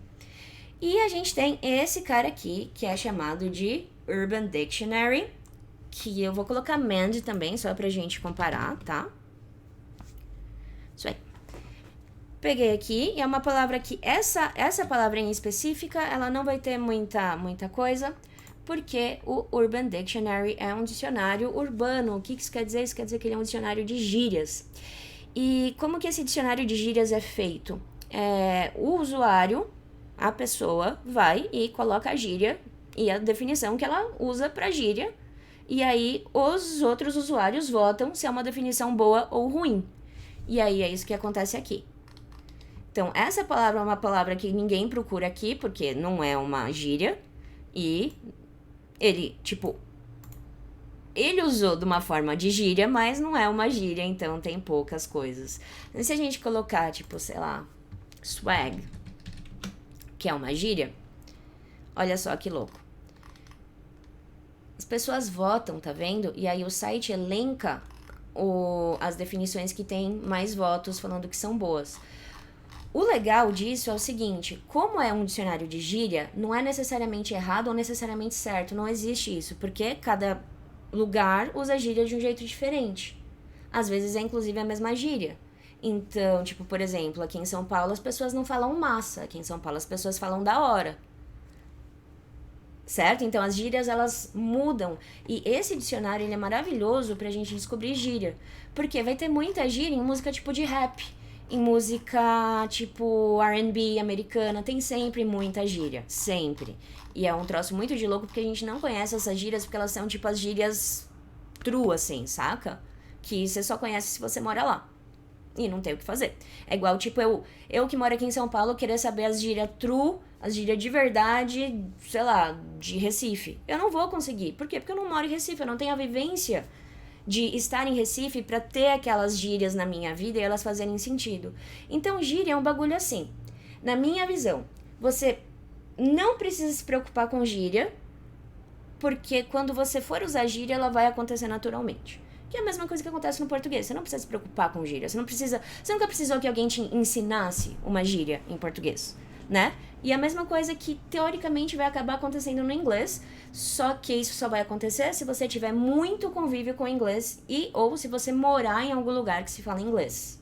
E a gente tem esse cara aqui, que é chamado de Urban Dictionary, que eu vou colocar Mand também, só pra gente comparar, tá? Isso aí. Peguei aqui, e é uma palavra que, essa palavra em específica, ela não vai ter muita coisa, porque o Urban Dictionary é um dicionário urbano. O que isso quer dizer? Isso quer dizer que ele é um dicionário de gírias. E como que esse dicionário de gírias é feito? O usuário, a pessoa, vai e coloca a gíria e a definição que ela usa para gíria, e aí os outros usuários votam se é uma definição boa ou ruim. E aí é isso que acontece aqui. Então, essa palavra é uma palavra que ninguém procura aqui, porque não é uma gíria, e ele usou de uma forma de gíria, mas não é uma gíria, então tem poucas coisas. E se a gente colocar, sei lá, swag, que é uma gíria, olha só que louco. As pessoas votam, tá vendo? E aí o site elenca as definições que tem mais votos falando que são boas. O legal disso é o seguinte, como é um dicionário de gíria, não é necessariamente errado ou necessariamente certo, não existe isso, porque cada lugar usa gíria de um jeito diferente. Às vezes é inclusive a mesma gíria. Então, por exemplo, aqui em São Paulo as pessoas não falam massa, aqui em São Paulo as pessoas falam da hora. Certo? Então as gírias elas mudam. E esse dicionário ele é maravilhoso pra gente descobrir gíria. Porque vai ter muita gíria em música de rap. Em música R&B americana, tem sempre muita gíria. Sempre. E é um troço muito de louco porque a gente não conhece essas gírias porque elas são as gírias true, assim, saca? Que você só conhece se você mora lá. E não tem o que fazer. É igual, eu que moro aqui em São Paulo, querer saber as gírias true, as gírias de verdade, sei lá, de Recife. Eu não vou conseguir. Por quê? Porque eu não moro em Recife, eu não tenho a vivência de estar em Recife pra ter aquelas gírias na minha vida e elas fazerem sentido. Então, gíria é um bagulho assim. Na minha visão, você não precisa se preocupar com gíria, porque quando você for usar gíria, ela vai acontecer naturalmente. Que é a mesma coisa que acontece no português. Você não precisa se preocupar com gíria. Você nunca precisou que alguém te ensinasse uma gíria em português, né? E a mesma coisa que, teoricamente, vai acabar acontecendo no inglês, só que isso só vai acontecer se você tiver muito convívio com o inglês ou se você morar em algum lugar que se fala inglês.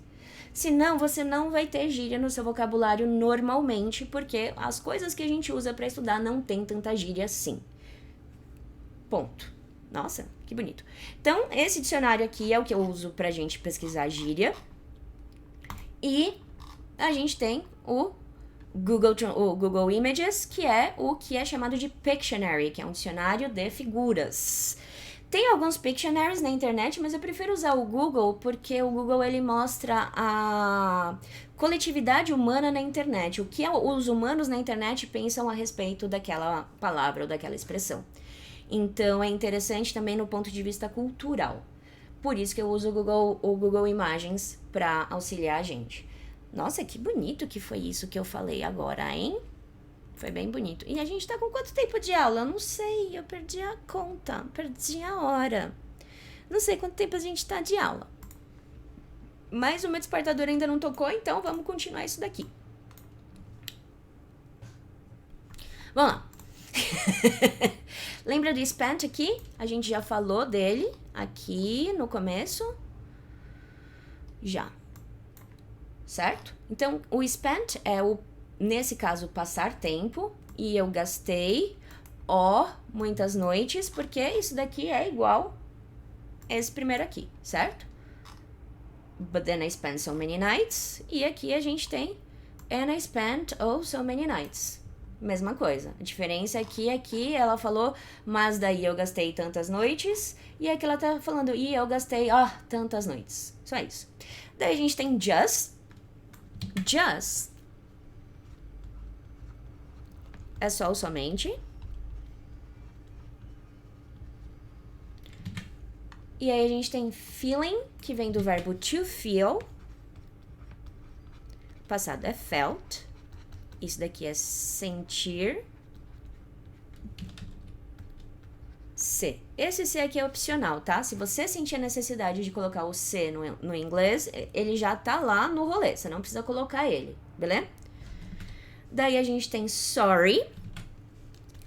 Senão, você não vai ter gíria no seu vocabulário normalmente, porque as coisas que a gente usa pra estudar não tem tanta gíria assim. Ponto. Nossa, que bonito. Então, esse dicionário aqui é o que eu uso pra gente pesquisar gíria. E a gente tem o Google Images, que é o que é chamado de Pictionary, que é um dicionário de figuras. Tem alguns Pictionaries na internet, mas eu prefiro usar o Google porque o Google ele mostra a coletividade humana na internet, o que os humanos na internet pensam a respeito daquela palavra ou daquela expressão. Então é interessante também no ponto de vista cultural. Por isso que eu uso o Google Imagens para auxiliar a gente. Nossa, que bonito que foi isso que eu falei agora, hein? Foi bem bonito. E a gente tá com quanto tempo de aula? Eu não sei, eu perdi a conta, perdi a hora. Não sei quanto tempo a gente tá de aula. Mas o meu despertador ainda não tocou, então vamos continuar isso daqui. Vamos lá. Lembra do spent aqui? A gente já falou dele aqui no começo. Já. Certo? Então, o spent é nesse caso, passar tempo. E eu gastei, muitas noites, porque isso daqui é igual esse primeiro aqui, certo? But then I spent so many nights. E aqui a gente tem and I spent so many nights. Mesma coisa. A diferença é que aqui ela falou, mas daí eu gastei tantas noites. E aqui ela tá falando, e eu gastei, tantas noites. Só isso. Daí a gente tem just. Just é só o somente. E aí a gente tem feeling, que vem do verbo to feel. O passado é felt. Isso daqui é sentir. C. Esse C aqui é opcional, tá? Se você sentir a necessidade de colocar o C no inglês, ele já tá lá no rolê. Você não precisa colocar ele, beleza? Daí a gente tem sorry.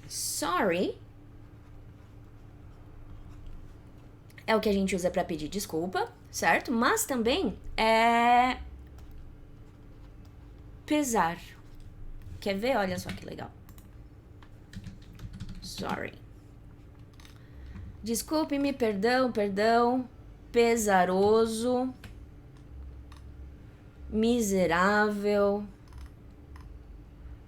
Sorry é o que a gente usa pra pedir desculpa, certo? Mas também é pesar. Quer ver? Olha só que legal. Sorry. Desculpe-me, perdão, pesaroso, miserável,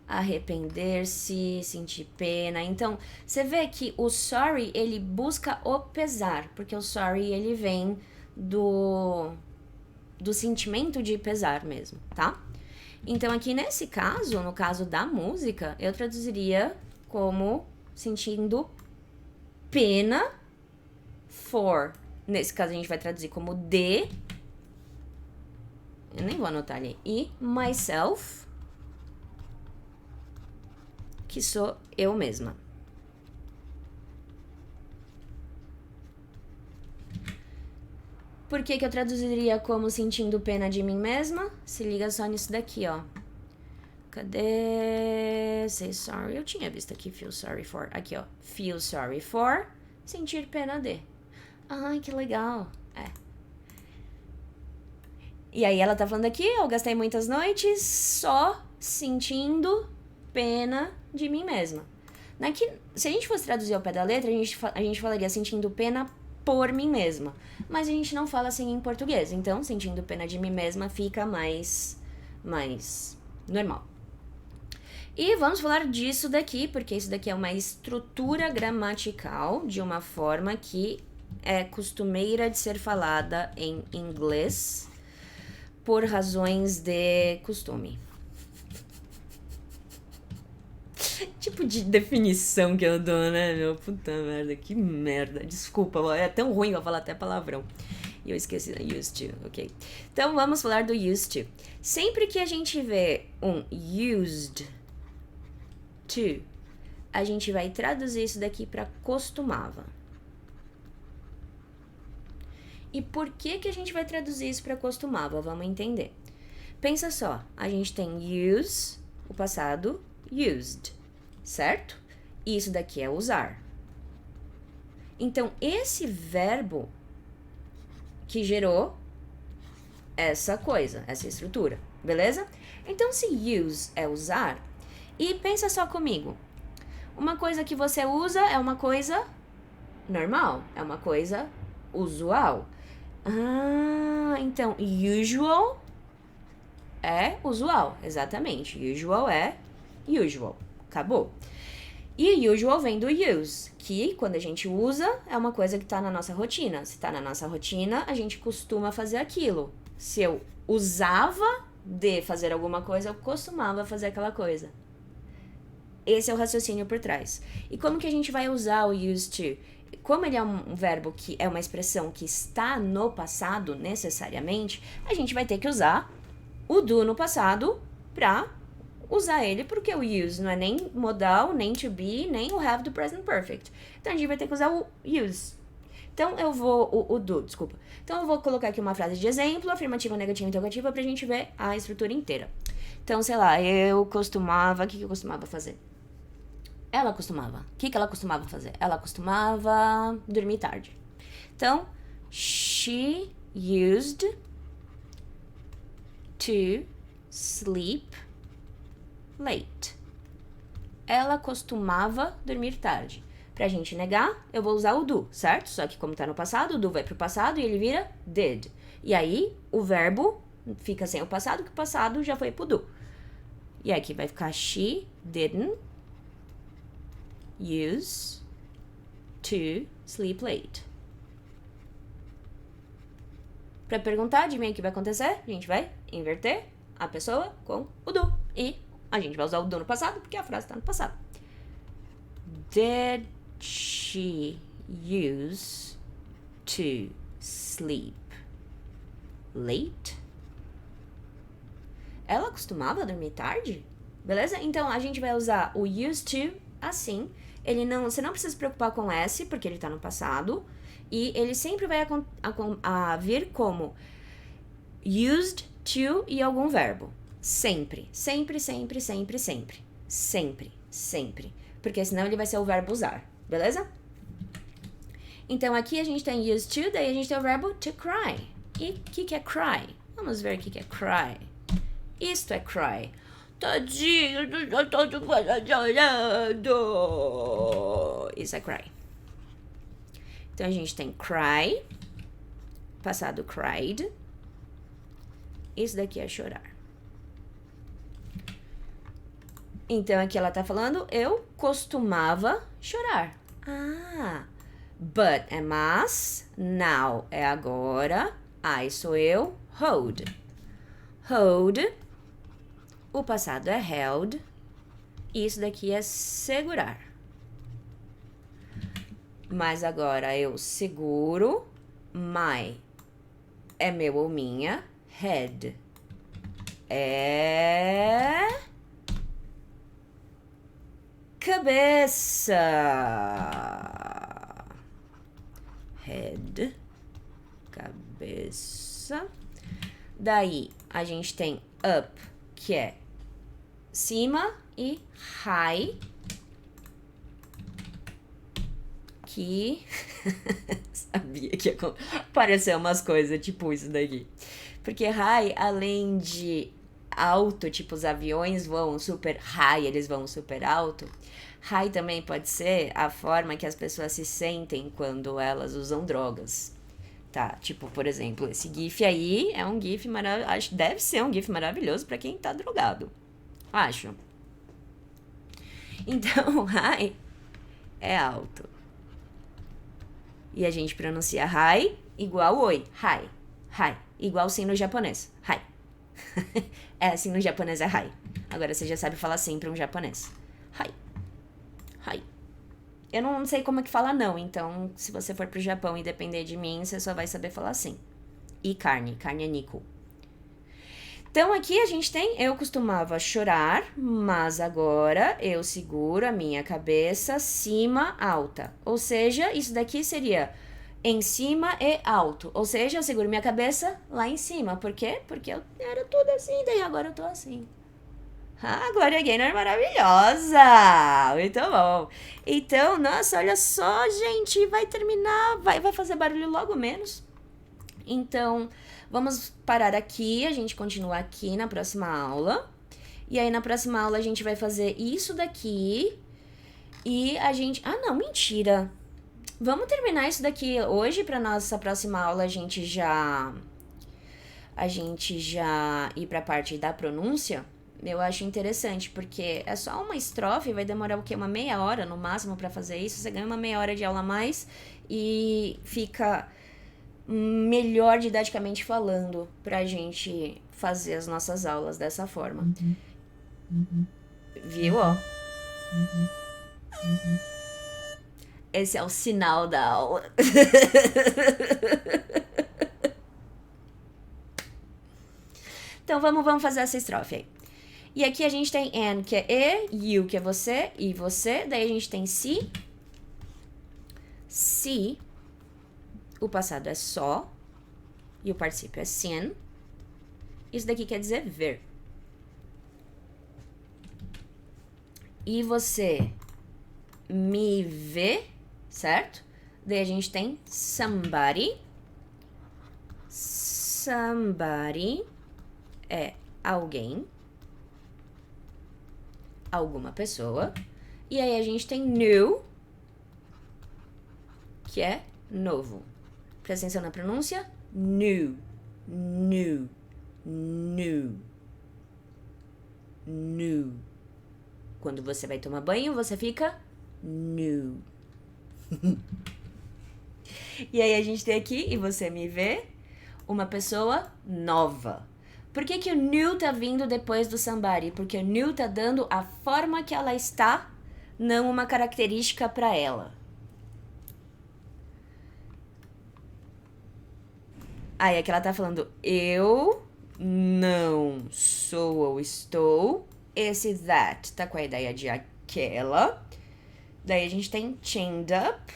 arrepender-se, sentir pena. Então, você vê que o sorry, ele busca o pesar, porque o sorry, ele vem do sentimento de pesar mesmo, tá? Então, aqui nesse caso, no caso da música, eu traduziria como sentindo pena for. Nesse caso, a gente vai traduzir como de. Eu nem vou anotar ali. E myself, que sou eu mesma. Por que eu traduziria como sentindo pena de mim mesma? Se liga só nisso daqui, ó. Cadê? Say sorry. Eu tinha visto aqui feel sorry for. Aqui, ó. Feel sorry for. Sentir pena de. Ai, que legal. É. E aí ela tá falando aqui, eu gastei muitas noites só sentindo pena de mim mesma. Se a gente fosse traduzir ao pé da letra, a gente falaria sentindo pena por mim mesma. Mas a gente não fala assim em português. Então, sentindo pena de mim mesma fica mais normal. E vamos falar disso daqui, porque isso daqui é uma estrutura gramatical de uma forma que é costumeira de ser falada em inglês por razões de costume. Tipo de definição que eu dou, né, meu? Puta merda, que merda. Desculpa, é tão ruim eu falar até palavrão. E eu esqueci da used to, ok? Então, vamos falar do used to. Sempre que a gente vê um used to, a gente vai traduzir isso daqui para costumava. E por que a gente vai traduzir isso para costumava? Vamos entender. Pensa só, a gente tem use, o passado, used, certo? Isso daqui é usar. Então, esse verbo que gerou essa coisa, essa estrutura, beleza? Então, se use é usar, e pensa só comigo, uma coisa que você usa é uma coisa normal, é uma coisa usual. Então, usual é usual, exatamente. Usual é usual. Acabou. E usual vem do use, que quando a gente usa, é uma coisa que tá na nossa rotina. Se tá na nossa rotina, a gente costuma fazer aquilo. Se eu usava de fazer alguma coisa, eu costumava fazer aquela coisa. Esse é o raciocínio por trás. E como que a gente vai usar o used to? Como ele é um verbo que é uma expressão que está no passado, necessariamente, a gente vai ter que usar o do no passado pra usar ele, porque o use não é nem modal, nem to be, nem o have do present perfect. Então a gente vai ter que usar o use. Então eu vou, o do, desculpa. Então eu vou colocar aqui uma frase de exemplo, afirmativa, negativa, interrogativa, pra gente ver a estrutura inteira. Então, sei lá, eu costumava, o que eu costumava fazer? Ela costumava. O que ela costumava fazer? Ela costumava dormir tarde. Então, she used to sleep late. Ela costumava dormir tarde. Pra gente negar, eu vou usar o do, certo? Só que como tá no passado, o do vai pro passado e ele vira did. E aí, o verbo fica sem o passado, que o passado já foi pro do. E aqui vai ficar she didn't use to sleep late. Pra perguntar, adivinha o que vai acontecer? A gente vai inverter a pessoa com o do. E a gente vai usar o do no passado, porque a frase tá no passado. Did she use to sleep late? Ela costumava dormir tarde? Beleza? Então, a gente vai usar o used to assim. Você não precisa se preocupar com S, porque ele tá no passado. E ele sempre vai vir como used to e algum verbo. Sempre. Sempre, sempre, sempre, sempre. Sempre, sempre. Porque senão ele vai ser o verbo usar. Beleza? Então, aqui a gente tem used to, daí a gente tem o verbo to cry. E o que é cry? Vamos ver o que é cry. Isto é cry. Tadinho, eu tô chorando. Isso é cry. Então, a gente tem cry, passado cried. Isso daqui é chorar. Então, aqui ela tá falando, eu costumava chorar. But é mas, now é agora, I sou eu, hold. Hold, o passado é held, isso daqui é segurar. Mas agora eu seguro, my é meu ou minha, head é cabeça. Head, cabeça. Daí a gente tem up, que é cima, e high, que sabia que ia aparecer umas coisas tipo isso daqui. Porque high, além de alto, tipo os aviões voam super high, eles vão super alto. High também pode ser a forma que as pessoas se sentem quando elas usam drogas. Tá, tipo, por exemplo, esse gif aí é um gif maravilhoso. Deve ser um gif maravilhoso pra quem tá drogado. Acho. Então, high é alto. E a gente pronuncia high igual oi. High. High. Igual sim no japonês. High. É assim no japonês é high. Agora você já sabe falar sim pra um japonês. High. High. Eu não sei como é que fala não, então se você for pro Japão e depender de mim, você só vai saber falar sim. E carne é niku. Então aqui a gente tem, eu costumava chorar, mas agora eu seguro a minha cabeça cima, alta. Ou seja, isso daqui seria em cima e alto. Ou seja, eu seguro minha cabeça lá em cima. Por quê? Porque eu era tudo assim, daí agora eu tô assim. Ah, Gloria Gaynor maravilhosa! Muito bom. Então, nossa, olha só, gente, vai terminar, vai fazer barulho logo menos. Então, vamos parar aqui, a gente continua aqui na próxima aula. E aí, na próxima aula, a gente vai fazer isso daqui. E a gente... Ah, não, mentira. Vamos terminar isso daqui hoje, pra nossa próxima aula a gente já ir pra parte da pronúncia. Eu acho interessante, porque é só uma estrofe, vai demorar o quê? Uma meia hora no máximo pra fazer isso. Você ganha uma meia hora de aula a mais e fica melhor didaticamente falando pra gente fazer as nossas aulas dessa forma. Viu, ó? Esse é o sinal da aula. Então vamos fazer essa estrofe aí. E aqui a gente tem and, que é you, que é você, e você. Daí a gente tem se. Se. O passado é só. E o particípio é seen. Isso daqui quer dizer ver. E você me vê, certo? Daí a gente tem somebody. Somebody é alguém. Alguma pessoa. E aí a gente tem new, que é novo. Presta atenção na pronúncia. New. New. New. New. Quando você vai tomar banho, você fica new. E aí a gente tem aqui, e você me vê, uma pessoa nova. Por que que o new tá vindo depois do somebody? Porque o new tá dando a forma que ela está, não uma característica para ela. Aí aqui ela tá falando, eu não sou ou estou. Esse that tá com a ideia de aquela. Daí a gente tem chained up,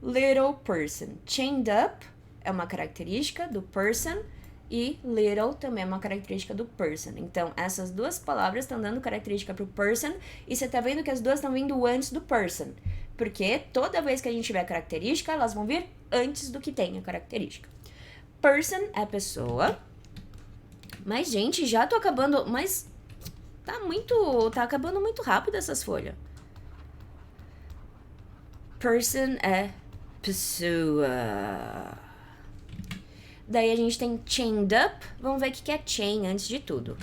little person. Chained up é uma característica do person e little também é uma característica do person. Então, essas duas palavras estão dando característica pro person e você tá vendo que as duas estão vindo antes do person. Porque toda vez que a gente tiver característica, elas vão vir antes do que tem a característica. Person é pessoa. Mas, gente, já tô acabando... Mas tá acabando muito rápido essas folhas. Person é pessoa. Daí a gente tem chained up. Vamos ver o que é chain antes de tudo.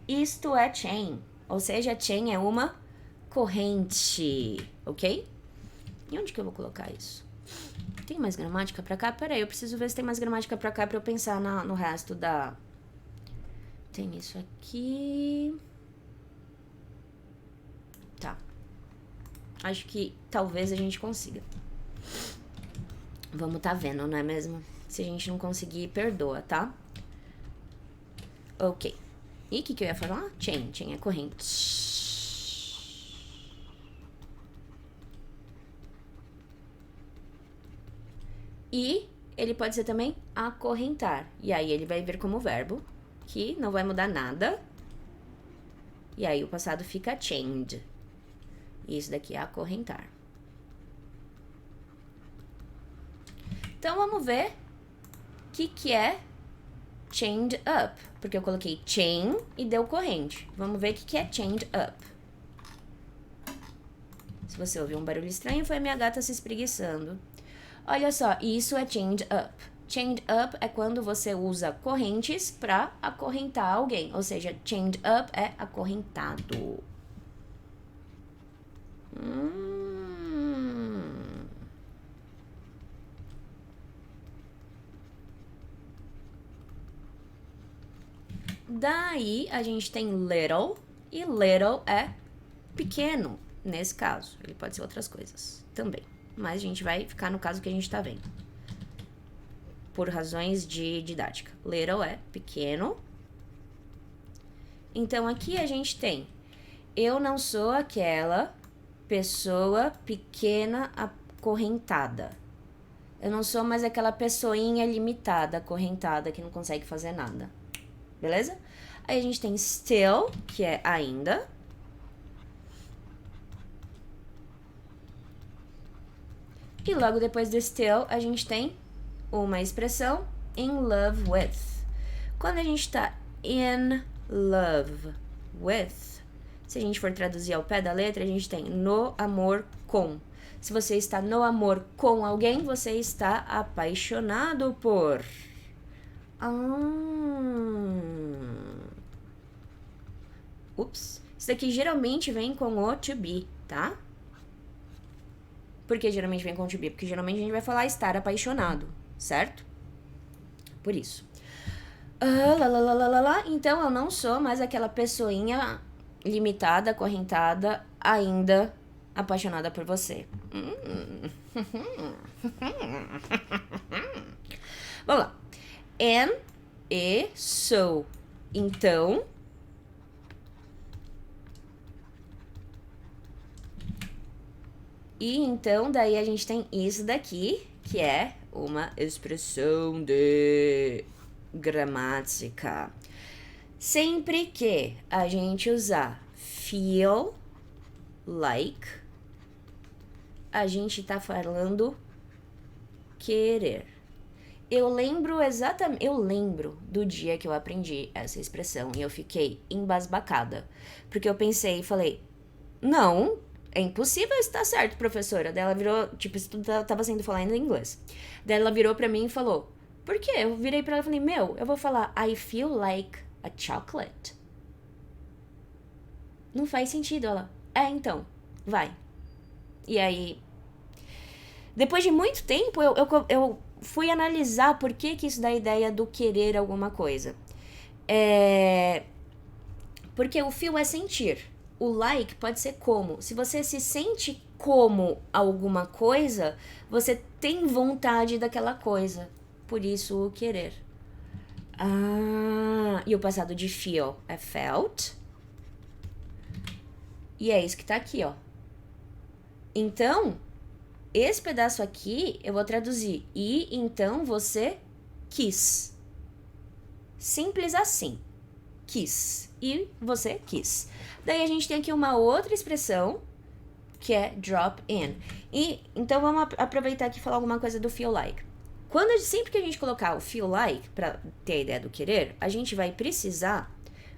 Isto é chain. Ou seja, chain é uma corrente. Ok? E onde que eu vou colocar isso? Tem mais gramática pra cá? Peraí, eu preciso ver se tem mais gramática pra cá pra eu pensar no resto da... Tem isso aqui... Tá. Acho que talvez a gente consiga. Vamos tá vendo, não é mesmo? Se a gente não conseguir, perdoa, tá? Ok. E o que eu ia falar? Chain. Chain é corrente. E ele pode ser também acorrentar. E aí ele vai vir como verbo, que não vai mudar nada. E aí o passado fica chained. E isso daqui é acorrentar. Então vamos ver o que é chained up. Porque eu coloquei chain e deu corrente. Vamos ver o que é chained up. Se você ouviu um barulho estranho, foi a minha gata se espreguiçando. Olha só, isso é chained up. Chained up é quando você usa correntes para acorrentar alguém. Ou seja, chained up é acorrentado. Daí a gente tem little. E little é pequeno, nesse caso. Ele pode ser outras coisas também. Mas a gente vai ficar no caso que a gente tá vendo. Por razões de didática. Little é pequeno. Então, aqui a gente tem... Eu não sou aquela pessoa pequena acorrentada. Eu não sou mais aquela pessoinha limitada, acorrentada, que não consegue fazer nada. Beleza? Aí a gente tem still, que é ainda. E logo depois do still, a gente tem uma expressão in love with. Quando a gente tá in love with, se a gente for traduzir ao pé da letra, a gente tem no amor com. Se você está no amor com alguém, você está apaixonado por. Ups. Isso daqui geralmente vem com o to be, tá? Por que geralmente vem com o to be? Porque geralmente a gente vai falar estar apaixonado, certo? Por isso. Então eu não sou mais aquela pessoinha limitada, acorrentada, ainda apaixonada por você. Vamos lá. Am e sou. Então. E então, daí a gente tem isso daqui, que é uma expressão de gramática. Sempre que a gente usar feel like, a gente tá falando querer. Eu lembro do dia que eu aprendi essa expressão e eu fiquei embasbacada. Porque eu pensei e falei, não, é impossível estar certo, professora. Daí ela virou, tipo, isso tudo tava sendo falado em inglês. Daí ela virou pra mim e falou, por quê? Eu virei pra ela e falei, eu vou falar I feel like a chocolate. Não faz sentido. Ela, então, vai. E aí, depois de muito tempo, eu fui analisar por que isso dá a ideia do querer alguma coisa. Porque o feel é sentir. O like pode ser como. Se você se sente como alguma coisa, você tem vontade daquela coisa. Por isso, o querer. E o passado de feel é felt. E é isso que tá aqui, ó. Então, esse pedaço aqui eu vou traduzir. E então você quis. Simples assim. Quis. E você quis. Daí a gente tem aqui uma outra expressão que é drop in. E então vamos aproveitar aqui e falar alguma coisa do feel like. Sempre que a gente colocar o feel like para ter a ideia do querer, a gente vai precisar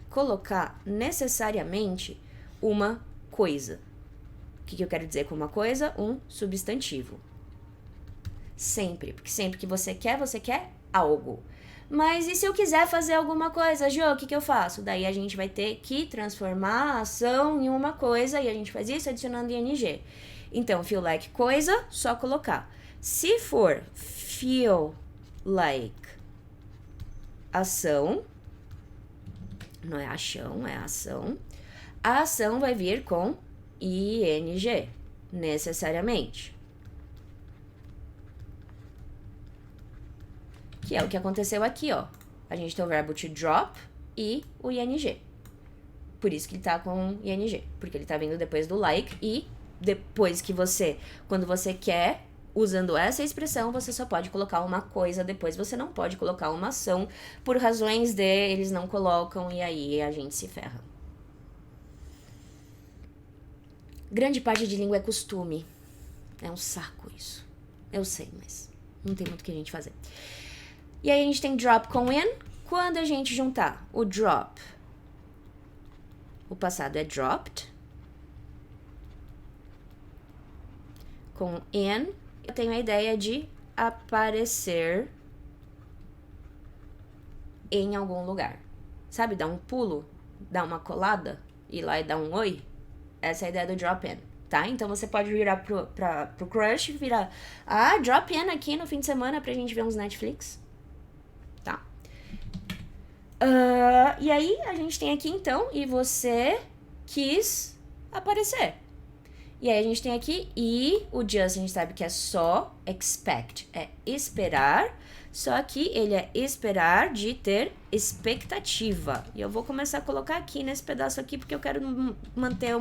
colocar necessariamente uma coisa. O que eu quero dizer com uma coisa? Um substantivo. Sempre. Porque sempre que você quer algo. Mas e se eu quiser fazer alguma coisa, Jo, o que eu faço? Daí a gente vai ter que transformar a ação em uma coisa e a gente faz isso adicionando ing. Então, feel like coisa, só colocar. Se for feel like ação, não é achão, é ação, a ação vai vir com ing, necessariamente. Que é o que aconteceu aqui, ó. A gente tem o verbo to drop e o ing. Por isso que ele tá com ing. Porque ele tá vindo depois do like e depois que quando você quer, usando essa expressão, você só pode colocar uma coisa depois. Você não pode colocar uma ação por razões de eles não colocam e aí a gente se ferra. Grande parte de língua é costume. É um saco isso. Eu sei, mas não tem muito o que a gente fazer. E aí a gente tem drop com in. Quando a gente juntar o drop, o passado é dropped. Com in, eu tenho a ideia de aparecer em algum lugar. Sabe, dar um pulo, dar uma colada, ir lá e dar um oi? Essa é a ideia do drop in, tá? Então você pode virar pro crush, virar, drop in aqui no fim de semana pra gente ver uns Netflix. Tá? E aí a gente tem aqui então, e você quis aparecer. E aí a gente tem aqui, e o just a gente sabe que é só expect, é esperar, só que ele é esperar de ter expectativa. E eu vou começar a colocar aqui nesse pedaço aqui, porque eu quero manter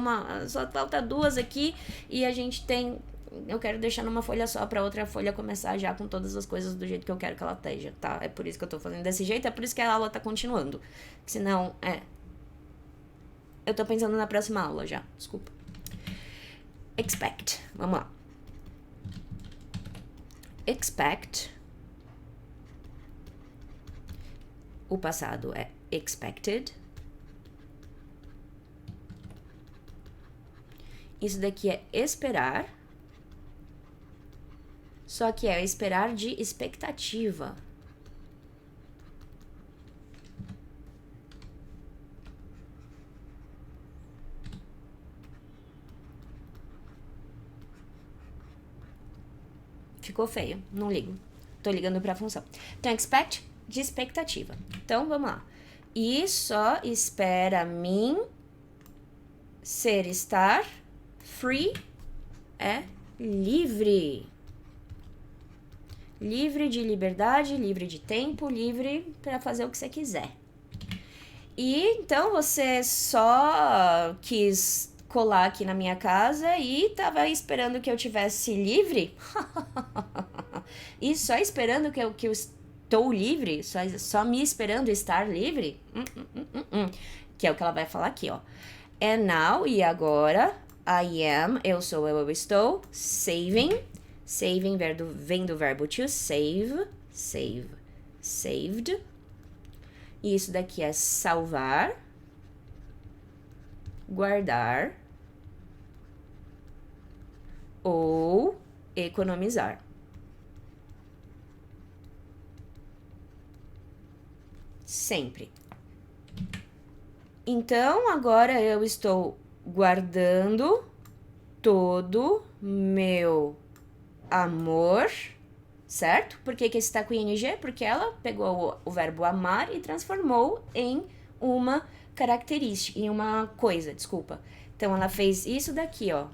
só falta duas aqui, e a gente tem, eu quero deixar numa folha só pra outra folha começar já com todas as coisas do jeito que eu quero que ela esteja, tá? É por isso que eu tô fazendo desse jeito, é por isso que a aula tá continuando. Senão, eu tô pensando na próxima aula já, desculpa. Expect. Vamos lá. Expect. O passado é expected. Isso daqui é esperar. Só que é esperar de expectativa. ficou feio, não ligo. Tô ligando pra função. Então, expect, de expectativa. Então, vamos lá. E só espera mim ser, estar, free, é livre. Livre de liberdade, livre de tempo, livre para fazer o que você quiser. E então você só quis colar aqui na minha casa e tava esperando que eu tivesse livre? E só esperando que eu estou livre? Só me esperando estar livre? Que é o que ela vai falar aqui, ó. And now, e agora, I am, eu sou, eu estou, saving. Saving vem do verbo to save. Save. Saved. E isso daqui é salvar, guardar ou economizar. Sempre. Então, agora eu estou guardando todo meu amor, certo? Por que esse tá com ing? Porque ela pegou o verbo amar e transformou em uma característica, em uma coisa, desculpa. Então, ela fez isso daqui, ó,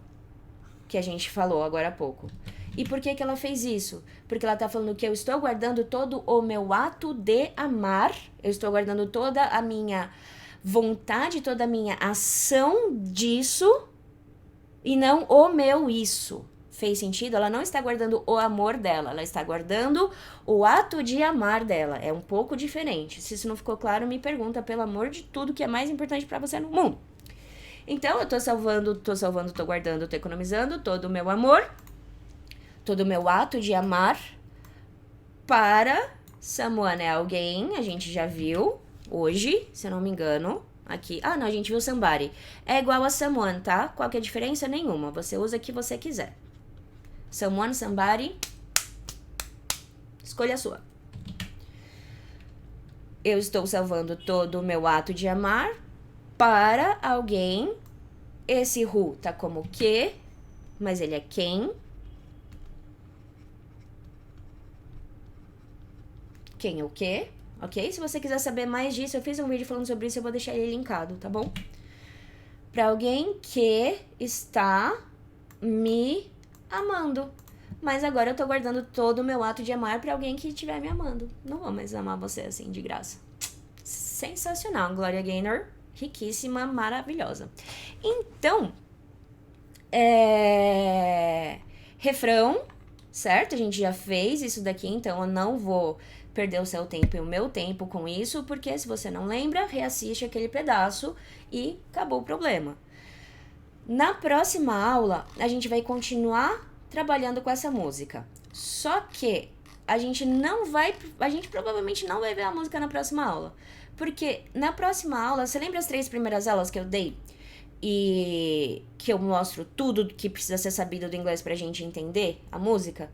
que a gente falou agora há pouco. E por que ela fez isso? Porque ela tá falando que eu estou guardando todo o meu ato de amar, eu estou guardando toda a minha vontade, toda a minha ação disso, e não o meu isso. Fez sentido? Ela não está guardando o amor dela, ela está guardando o ato de amar dela. É um pouco diferente. Se isso não ficou claro, me pergunta, pelo amor de tudo que é mais importante para você no mundo. Então, eu tô guardando, tô economizando todo o meu amor, todo o meu ato de amar para someone, é alguém, a gente já viu hoje, se eu não me engano. Aqui, não, a gente viu somebody. É igual a someone, tá? Qual que é a diferença? Nenhuma. Você usa o que você quiser. Someone, somebody, escolha a sua. Eu estou salvando todo o meu ato de amar para alguém. Esse who tá como que, mas ele é quem. Quem é o quê? Ok? Se você quiser saber mais disso, eu fiz um vídeo falando sobre isso, eu vou deixar ele linkado, tá bom? Para alguém que está me amando. Mas agora eu tô guardando todo o meu ato de amar pra alguém que estiver me amando. Não vou mais amar você assim, de graça. Sensacional, Gloria Gaynor. Riquíssima, maravilhosa. Então, refrão, certo? A gente já fez isso daqui, então eu não vou perder o seu tempo e o meu tempo com isso, porque se você não lembra, reassiste aquele pedaço e acabou o problema. Na próxima aula, a gente vai continuar trabalhando com essa música. Só que a gente provavelmente não vai ver a música na próxima aula. Porque na próxima aula, você lembra as 3 primeiras aulas que eu dei? E que eu mostro tudo que precisa ser sabido do inglês pra gente entender a música?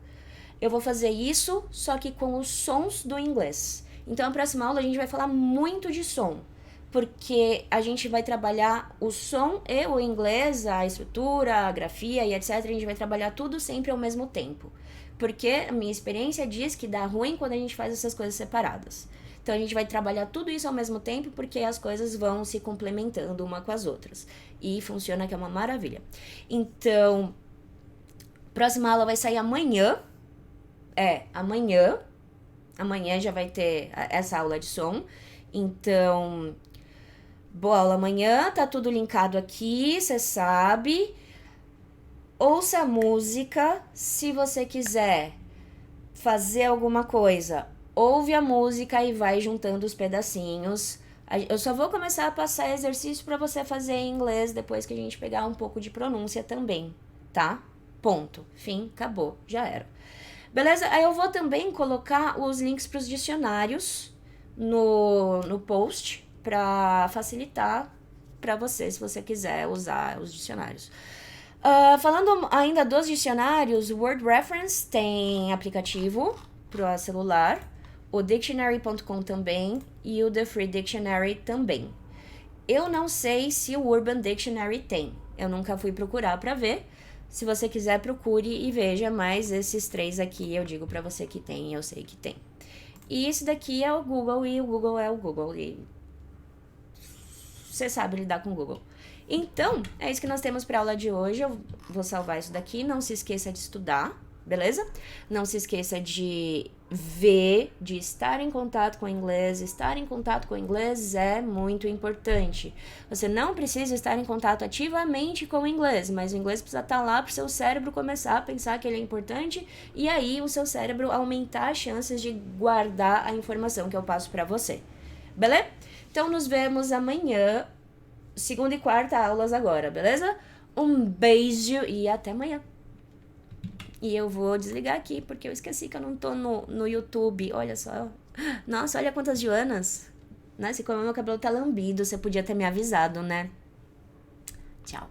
Eu vou fazer isso, só que com os sons do inglês. Então, na próxima aula, a gente vai falar muito de som. Porque a gente vai trabalhar o som e o inglês, a estrutura, a grafia e etc. A gente vai trabalhar tudo sempre ao mesmo tempo. Porque a minha experiência diz que dá ruim quando a gente faz essas coisas separadas. Então, a gente vai trabalhar tudo isso ao mesmo tempo porque as coisas vão se complementando uma com as outras. E funciona que é uma maravilha. Então, próxima aula vai sair amanhã. Amanhã. Amanhã já vai ter essa aula de som. Então, boa aula amanhã. Tá tudo linkado aqui, você sabe. Ouça a música. Se você quiser fazer alguma coisa, ouve a música e vai juntando os pedacinhos. Eu só vou começar a passar exercício para você fazer em inglês depois que a gente pegar um pouco de pronúncia também, tá? Ponto. Fim, acabou, já era. Beleza? Aí eu vou também colocar os links para os dicionários no post para facilitar para você, se você quiser usar os dicionários. Falando ainda dos dicionários, o Word Reference tem aplicativo para celular, o Dictionary.com também e o The Free Dictionary também. Eu não sei se o Urban Dictionary tem, eu nunca fui procurar para ver, Se você quiser, procure e veja, mas esses 3 aqui eu digo pra você que tem, eu sei que tem. E esse daqui é o Google, e o Google é o Google, e você sabe lidar com o Google. Então, é isso que nós temos para aula de hoje. Eu vou salvar isso daqui. Não se esqueça de estudar, beleza? Não se esqueça de ver, de estar em contato com o inglês. Estar em contato com o inglês é muito importante. Você não precisa estar em contato ativamente com o inglês, mas o inglês precisa estar lá para o seu cérebro começar a pensar que ele é importante e aí o seu cérebro aumentar as chances de guardar a informação que eu passo para você. Beleza? Então, nos vemos amanhã, segunda e quarta aulas agora, beleza? Um beijo e até amanhã. E eu vou desligar aqui, porque eu esqueci que eu não tô no YouTube. Olha só. Nossa, olha quantas Joanas. Né? Se como meu cabelo tá lambido, você podia ter me avisado, né? Tchau.